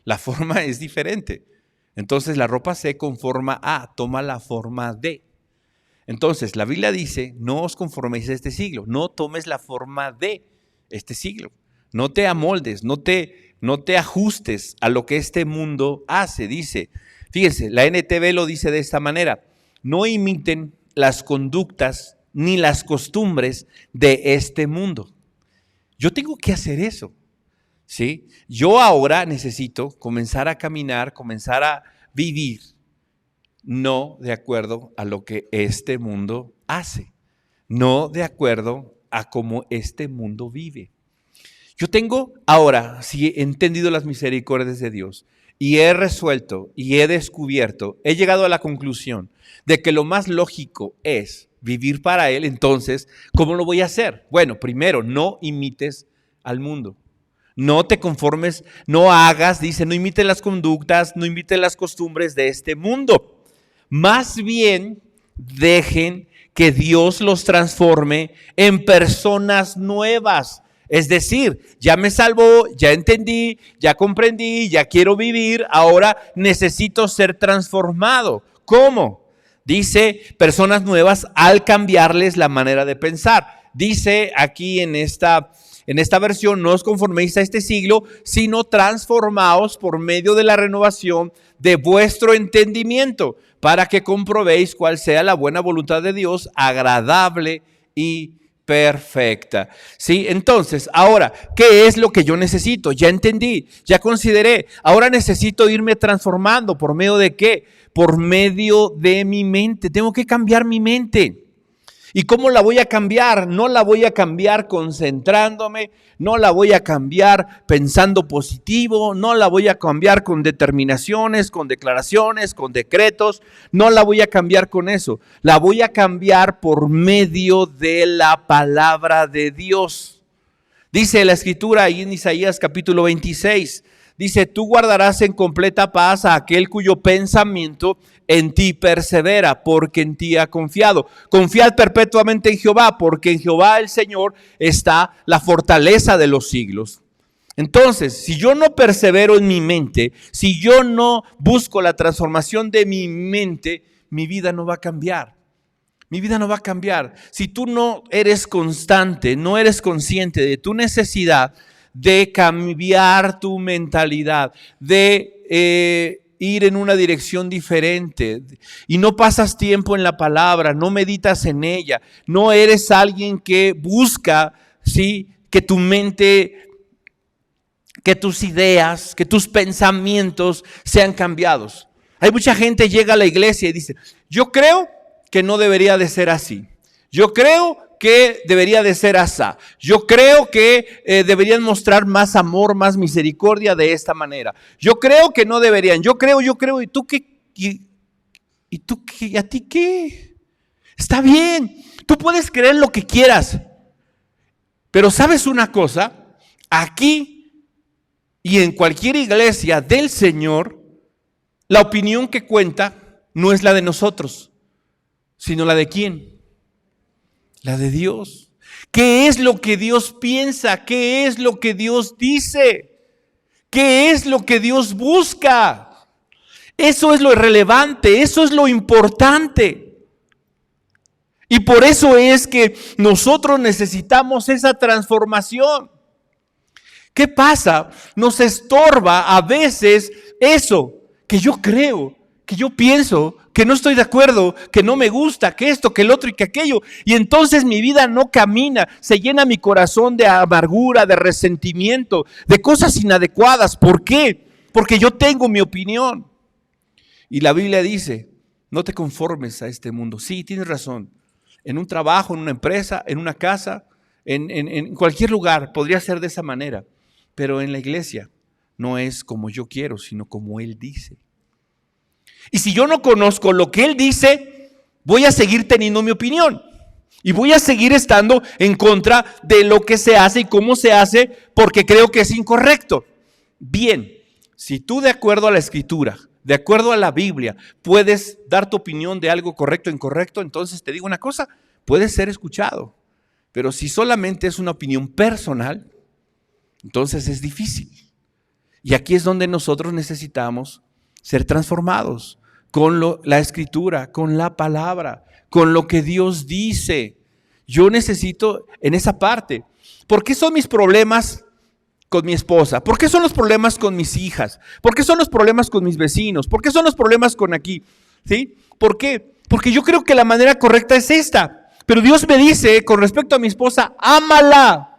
H: la forma es diferente. Entonces la ropa se conforma a, toma la forma de. Entonces la Biblia dice, no os conforméis a este siglo, no tomes la forma de este siglo, no te amoldes, no te ajustes a lo que este mundo hace. Dice, fíjense, la NTV lo dice de esta manera, no imiten las conductas ni las costumbres de este mundo. Yo tengo que hacer eso, ¿sí? Yo ahora necesito comenzar a caminar, comenzar a vivir, no de acuerdo a lo que este mundo hace, no de acuerdo a cómo este mundo vive. Yo tengo ahora, si he entendido las misericordias de Dios y he resuelto y he descubierto, he llegado a la conclusión de que lo más lógico es vivir para Él, entonces, ¿cómo lo voy a hacer? Bueno, primero, no imites al mundo. No te conformes, no hagas, dice, no imites las conductas, no imites las costumbres de este mundo. Más bien, dejen que Dios los transforme en personas nuevas. Es decir, ya me salvó, ya entendí, ya comprendí, ya quiero vivir, ahora necesito ser transformado. ¿Cómo? Dice, personas nuevas al cambiarles la manera de pensar. Dice aquí en esta versión, no os conforméis a este siglo, sino transformaos por medio de la renovación de vuestro entendimiento, para que comprobéis cuál sea la buena voluntad de Dios, agradable y perfecta. ¿Sí? Entonces, ahora, ¿qué es lo que yo necesito? Ya entendí, ya consideré. Ahora necesito irme transformando. ¿Por medio de qué? Por medio de mi mente. Tengo que cambiar mi mente. ¿Y cómo la voy a cambiar? No la voy a cambiar concentrándome, no la voy a cambiar pensando positivo, no la voy a cambiar con determinaciones, con declaraciones, con decretos, no la voy a cambiar con eso. La voy a cambiar por medio de la palabra de Dios. Dice la Escritura ahí en Isaías capítulo 26, dice, tú guardarás en completa paz a aquel cuyo pensamiento en ti persevera, porque en ti ha confiado. Confiad perpetuamente en Jehová, porque en Jehová el Señor está la fortaleza de los siglos. Entonces, si yo no persevero en mi mente, si yo no busco la transformación de mi mente, mi vida no va a cambiar. Mi vida no va a cambiar. Si tú no eres constante, no eres consciente de tu necesidad de cambiar tu mentalidad, de ir en una dirección diferente y no pasas tiempo en la palabra, no meditas en ella, no eres alguien que busca, ¿sí?, que tu mente que tus ideas, que tus pensamientos sean cambiados. Hay mucha gente que llega a la iglesia y dice, yo creo que no debería de ser así. Yo creo que debería de ser así. Yo creo que deberían mostrar más amor, más misericordia de esta manera. Yo creo que no deberían. Yo creo. ¿Y tú qué? ¿Y tú qué? ¿A ti qué? Está bien. Tú puedes creer lo que quieras. Pero ¿sabes una cosa? Aquí y en cualquier iglesia del Señor, la opinión que cuenta no es la de nosotros, sino la de ¿quién? La de Dios. ¿Qué es lo que Dios piensa? ¿Qué es lo que Dios dice? ¿Qué es lo que Dios busca? Eso es lo relevante, eso es lo importante. Y por eso es que nosotros necesitamos esa transformación. ¿Qué pasa? Nos estorba a veces eso que yo creo, que yo pienso, que no estoy de acuerdo, que no me gusta, que esto, que el otro y que aquello. Y entonces mi vida no camina, se llena mi corazón de amargura, de resentimiento, de cosas inadecuadas. ¿Por qué? Porque yo tengo mi opinión. Y la Biblia dice, no te conformes a este mundo. Sí, tienes razón. En un trabajo, en una empresa, en una casa, en cualquier lugar podría ser de esa manera. Pero en la iglesia no es como yo quiero, sino como Él dice. Y si yo no conozco lo que Él dice, voy a seguir teniendo mi opinión. Y voy a seguir estando en contra de lo que se hace y cómo se hace, porque creo que es incorrecto. Bien, si tú de acuerdo a la Escritura, de acuerdo a la Biblia, puedes dar tu opinión de algo correcto o incorrecto, entonces te digo una cosa, puedes ser escuchado. Pero si solamente es una opinión personal, entonces es difícil. Y aquí es donde nosotros necesitamos ser transformados con la Escritura, con la palabra, con lo que Dios dice. Yo necesito en esa parte. ¿Por qué son mis problemas con mi esposa? ¿Por qué son los problemas con mis hijas? ¿Por qué son los problemas con mis vecinos? ¿Por qué son los problemas con aquí? ¿Sí? ¿Por qué? Porque yo creo que la manera correcta es esta. Pero Dios me dice con respecto a mi esposa, ámala.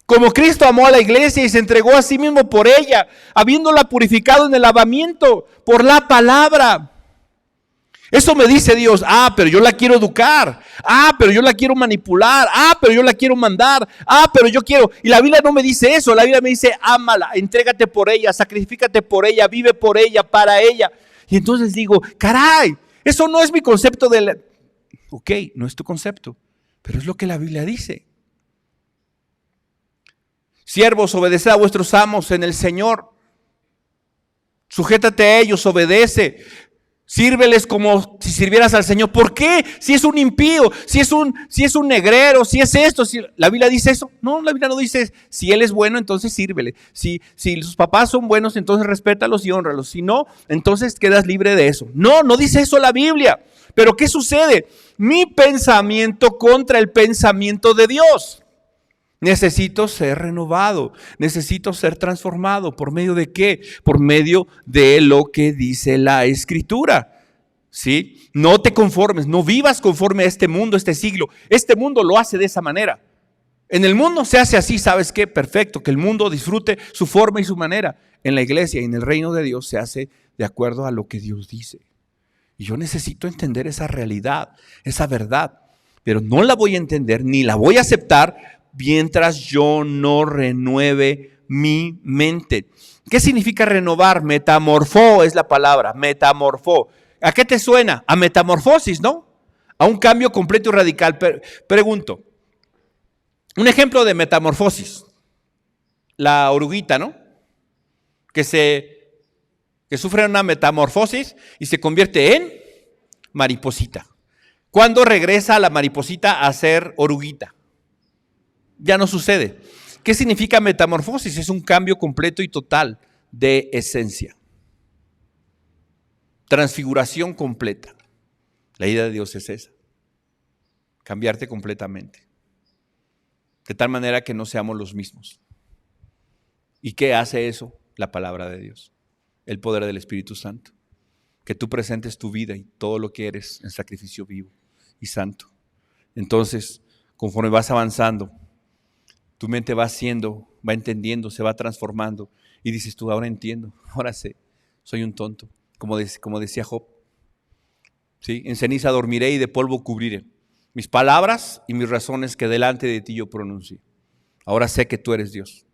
H: Como Cristo amó a la iglesia y se entregó a sí mismo por ella, habiéndola purificado en el lavamiento por la palabra. Eso me dice Dios, pero yo la quiero educar, pero yo la quiero manipular, pero yo la quiero mandar, pero yo quiero. Y la Biblia no me dice eso, la Biblia me dice, ámala, entrégate por ella, sacrifícate por ella, vive por ella, para ella. Y entonces digo, caray, eso no es mi concepto de la... Ok, no es tu concepto, pero es lo que la Biblia dice. Siervos, obedeced a vuestros amos en el Señor. Sujétate a ellos, obedece. Sírveles como si sirvieras al Señor. ¿Por qué? Si es un impío, si es un negrero, si es esto. Si ¿la Biblia dice eso? No, la Biblia no dice, si él es bueno, entonces sírvele. Si sus papás son buenos, entonces respétalos y hónralos. Si no, entonces quedas libre de eso. No dice eso la Biblia. Pero ¿qué sucede? Mi pensamiento contra el pensamiento de Dios. Necesito ser renovado, necesito ser transformado. ¿Por medio de qué? Por medio de lo que dice la Escritura. ¿Sí? No te conformes, no vivas conforme a este mundo, este siglo. Este mundo lo hace de esa manera. En el mundo se hace así, ¿sabes qué? Perfecto, que el mundo disfrute su forma y su manera. En la iglesia y en el reino de Dios se hace de acuerdo a lo que Dios dice. Y yo necesito entender esa realidad, esa verdad. Pero no la voy a entender ni la voy a aceptar mientras yo no renueve mi mente. ¿Qué significa renovar? Metamorfó es la palabra, metamorfó. ¿A qué te suena? A metamorfosis, ¿no? A un cambio completo y radical. Pregunto, un ejemplo de metamorfosis. La oruguita, ¿no? Que sufre una metamorfosis y se convierte en mariposita. ¿Cuándo regresa la mariposita a ser oruguita? Ya no sucede. ¿Qué significa metamorfosis? Es un cambio completo y total de esencia. Transfiguración completa. La idea de Dios es esa. Cambiarte completamente. De tal manera que no seamos los mismos. ¿Y qué hace eso? La palabra de Dios. El poder del Espíritu Santo. Que tú presentes tu vida y todo lo que eres en sacrificio vivo y santo. Entonces, conforme vas avanzando, tu mente va siendo va entendiendo, se va transformando. Y dices tú, ahora entiendo, ahora sé, soy un tonto. Como decía Job, ¿sí? En ceniza dormiré y de polvo cubriré mis palabras y mis razones que delante de ti yo pronuncié. Ahora sé que tú eres Dios,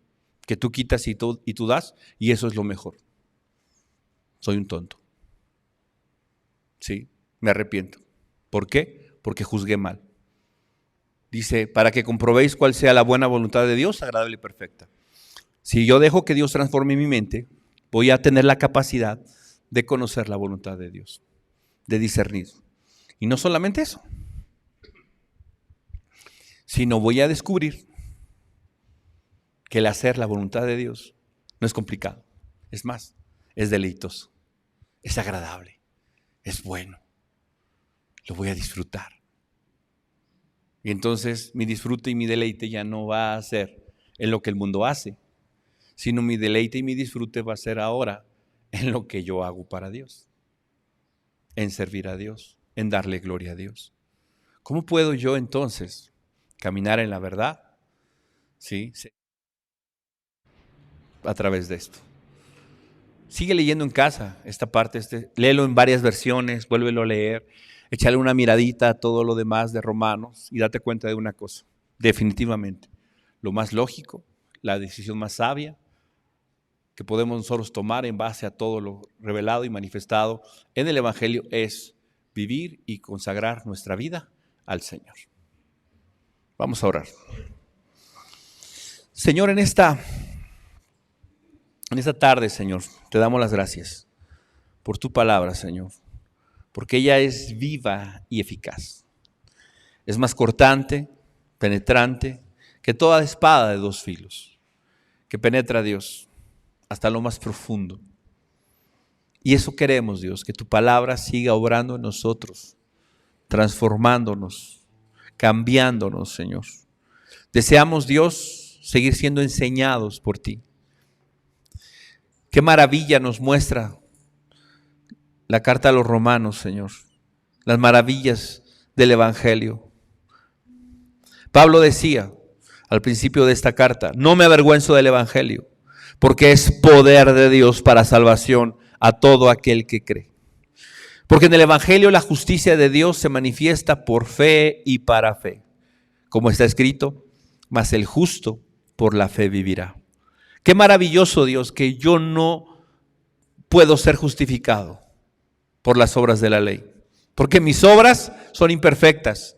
H: que tú quitas y tú das, y eso es lo mejor. Soy un tonto. Sí, me arrepiento. ¿Por qué? Porque juzgué mal. Dice, para que comprobéis cuál sea la buena voluntad de Dios, agradable y perfecta. Si yo dejo que Dios transforme mi mente, voy a tener la capacidad de conocer la voluntad de Dios, de discernir. Y no solamente eso, sino voy a descubrir que el hacer la voluntad de Dios no es complicado. Es más, es deleitoso, es agradable, es bueno. Lo voy a disfrutar. Y entonces mi disfrute y mi deleite ya no va a ser en lo que el mundo hace, sino mi deleite y mi disfrute va a ser ahora en lo que yo hago para Dios, en servir a Dios, en darle gloria a Dios. ¿Cómo puedo yo entonces caminar en la verdad? Sí, a través de esto. Sigue leyendo en casa esta parte, léelo en varias versiones, vuélvelo a leer, échale una miradita a todo lo demás de Romanos y date cuenta de una cosa, definitivamente, lo más lógico, la decisión más sabia que podemos nosotros tomar en base a todo lo revelado y manifestado en el Evangelio es vivir y consagrar nuestra vida al Señor. Vamos a orar. Señor, en esta tarde, Señor, te damos las gracias por tu palabra, Señor, porque ella es viva y eficaz. Es más cortante, penetrante, que toda espada de dos filos, que penetra, Dios, hasta lo más profundo. Y eso queremos, Dios, que tu palabra siga obrando en nosotros, transformándonos, cambiándonos, Señor. Deseamos, Dios, seguir siendo enseñados por ti. Qué maravilla nos muestra la carta a los Romanos, Señor. Las maravillas del Evangelio. Pablo decía al principio de esta carta, no me avergüenzo del Evangelio, porque es poder de Dios para salvación a todo aquel que cree. Porque en el Evangelio la justicia de Dios se manifiesta por fe y para fe. Como está escrito, mas el justo por la fe vivirá. Qué maravilloso, Dios, que yo no puedo ser justificado por las obras de la ley. Porque mis obras son imperfectas,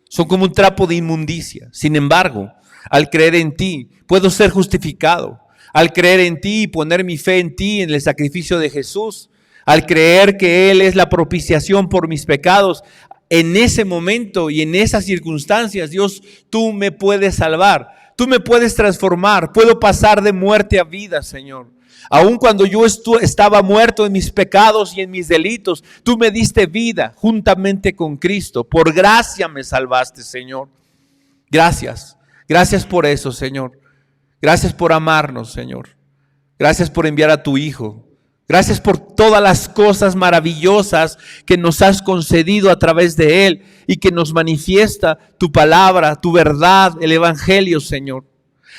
H: son como un trapo de inmundicia. Sin embargo, al creer en ti, puedo ser justificado. Al creer en ti y poner mi fe en ti, en el sacrificio de Jesús, al creer que Él es la propiciación por mis pecados, en ese momento y en esas circunstancias, Dios, tú me puedes salvar, tú me puedes transformar, puedo pasar de muerte a vida, Señor. Aun cuando yo estaba muerto en mis pecados y en mis delitos, tú me diste vida juntamente con Cristo. Por gracia me salvaste, Señor. Gracias, gracias por eso, Señor. Gracias por amarnos, Señor. Gracias por enviar a tu Hijo. Gracias por todas las cosas maravillosas que nos has concedido a través de Él y que nos manifiesta tu palabra, tu verdad, el Evangelio, Señor.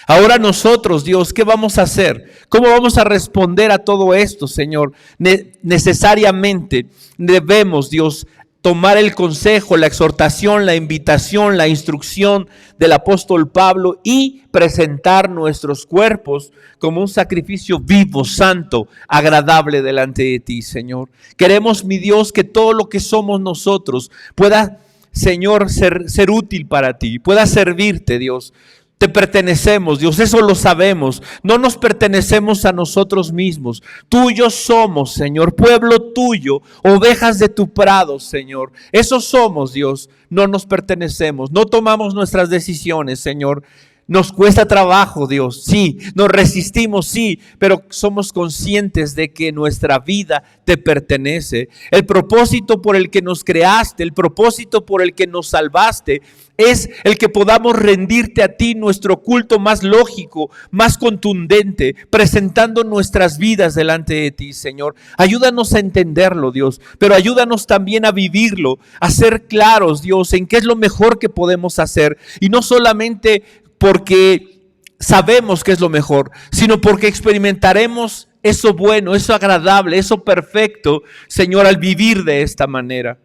H: Ahora nosotros, Dios, ¿qué vamos a hacer? ¿Cómo vamos a responder a todo esto, Señor? Necesariamente debemos, Dios, tomar el consejo, la exhortación, la invitación, la instrucción del apóstol Pablo y presentar nuestros cuerpos como un sacrificio vivo, santo, agradable delante de ti, Señor. Queremos, mi Dios, que todo lo que somos nosotros pueda, Señor, ser útil para ti, pueda servirte, Dios. Te pertenecemos, Dios, eso lo sabemos. No nos pertenecemos a nosotros mismos. Tuyos somos, Señor, pueblo tuyo, ovejas de tu prado, Señor. Eso somos, Dios. No nos pertenecemos, no tomamos nuestras decisiones, Señor. Nos cuesta trabajo, Dios, sí, nos resistimos, sí, pero somos conscientes de que nuestra vida te pertenece. El propósito por el que nos creaste, el propósito por el que nos salvaste, es el que podamos rendirte a ti nuestro culto más lógico, más contundente, presentando nuestras vidas delante de ti, Señor. Ayúdanos a entenderlo, Dios, pero ayúdanos también a vivirlo, a ser claros, Dios, en qué es lo mejor que podemos hacer. Y no solamente porque sabemos que es lo mejor, sino porque experimentaremos eso bueno, eso agradable, eso perfecto, Señor, al vivir de esta manera.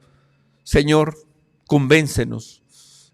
H: Señor, convéncenos.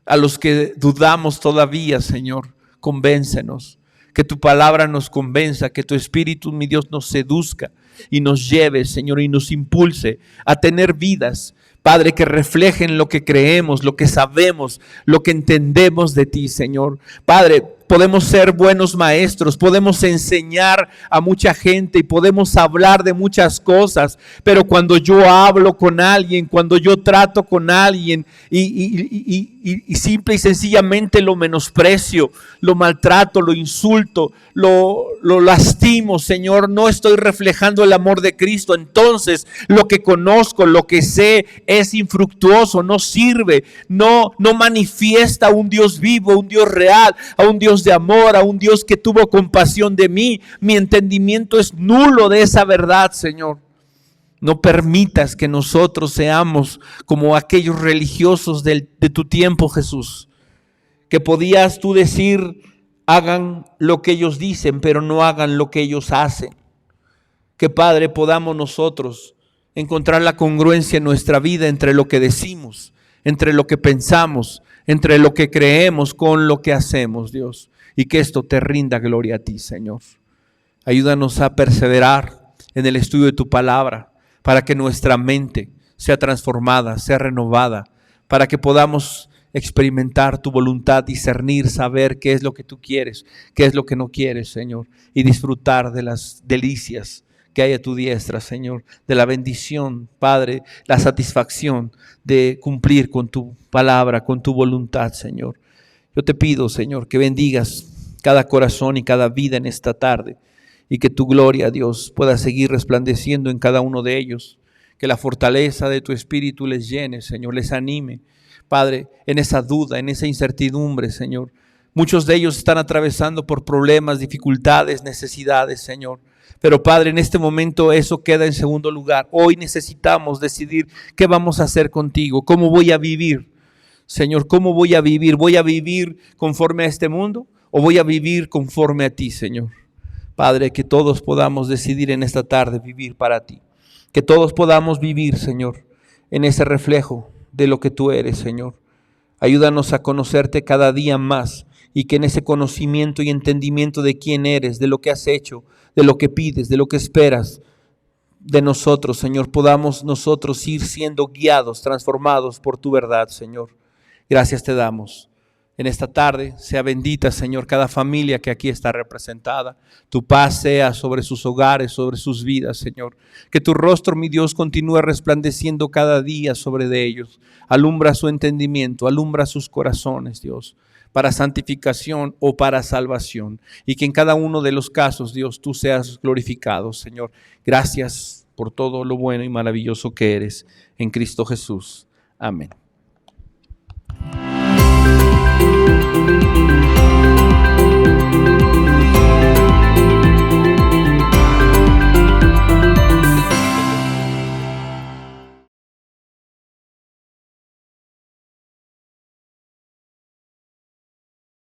H: A los que dudamos todavía, Señor, convéncenos. Que tu palabra nos convenza, que tu Espíritu, mi Dios, nos seduzca y nos lleve, Señor, y nos impulse a tener vidas, Padre, que reflejen lo que creemos, lo que sabemos, lo que entendemos de ti, Señor. Padre, podemos ser buenos maestros, podemos enseñar a mucha gente y podemos hablar de muchas cosas, pero cuando yo hablo con alguien, cuando yo trato con alguien y simple y sencillamente lo menosprecio, lo maltrato, lo insulto, lo lastimo, Señor, no estoy reflejando el amor de Cristo. Entonces lo que conozco, lo que sé es infructuoso, no sirve, no manifiesta a un Dios vivo, a un Dios real, a un Dios de amor, a un Dios que tuvo compasión de mí. Mi entendimiento es nulo de esa verdad, Señor. No permitas que nosotros seamos como aquellos religiosos de tu tiempo, Jesús, que podías tú decir, hagan lo que ellos dicen, pero no hagan lo que ellos hacen. Que, Padre, podamos nosotros encontrar la congruencia en nuestra vida entre lo que decimos, entre lo que pensamos, entre lo que creemos con lo que hacemos, Dios. Y que esto te rinda gloria a ti, Señor. Ayúdanos a perseverar en el estudio de tu palabra para que nuestra mente sea transformada, sea renovada, para que podamos experimentar tu voluntad, discernir, saber qué es lo que tú quieres, qué es lo que no quieres, Señor, y disfrutar de las delicias que hay a tu diestra, Señor, de la bendición, Padre, la satisfacción de cumplir con tu palabra, con tu voluntad, Señor. Yo te pido, Señor, que bendigas cada corazón y cada vida en esta tarde y que tu gloria, Dios, pueda seguir resplandeciendo en cada uno de ellos. Que la fortaleza de tu Espíritu les llene, Señor, les anime, Padre, en esa duda, en esa incertidumbre, Señor. Muchos de ellos están atravesando por problemas, dificultades, necesidades, Señor. Pero, Padre, en este momento eso queda en segundo lugar. Hoy necesitamos decidir qué vamos a hacer contigo, cómo voy a vivir. Señor, ¿cómo voy a vivir? ¿Voy a vivir conforme a este mundo o voy a vivir conforme a ti, Señor? Padre, que todos podamos decidir en esta tarde vivir para ti. Que todos podamos vivir, Señor, en ese reflejo de lo que tú eres, Señor. Ayúdanos a conocerte cada día más y que en ese conocimiento y entendimiento de quién eres, de lo que has hecho, de lo que pides, de lo que esperas de nosotros, Señor, podamos nosotros ir siendo guiados, transformados por tu verdad, Señor. Gracias te damos. En esta tarde sea bendita, Señor, cada familia que aquí está representada. Tu paz sea sobre sus hogares, sobre sus vidas, Señor. Que tu rostro, mi Dios, continúe resplandeciendo cada día sobre de ellos. Alumbra su entendimiento, alumbra sus corazones, Dios, para santificación o para salvación. Y que en cada uno de los casos, Dios, tú seas glorificado, Señor. Gracias por todo lo bueno y maravilloso que eres en Cristo Jesús. Amén.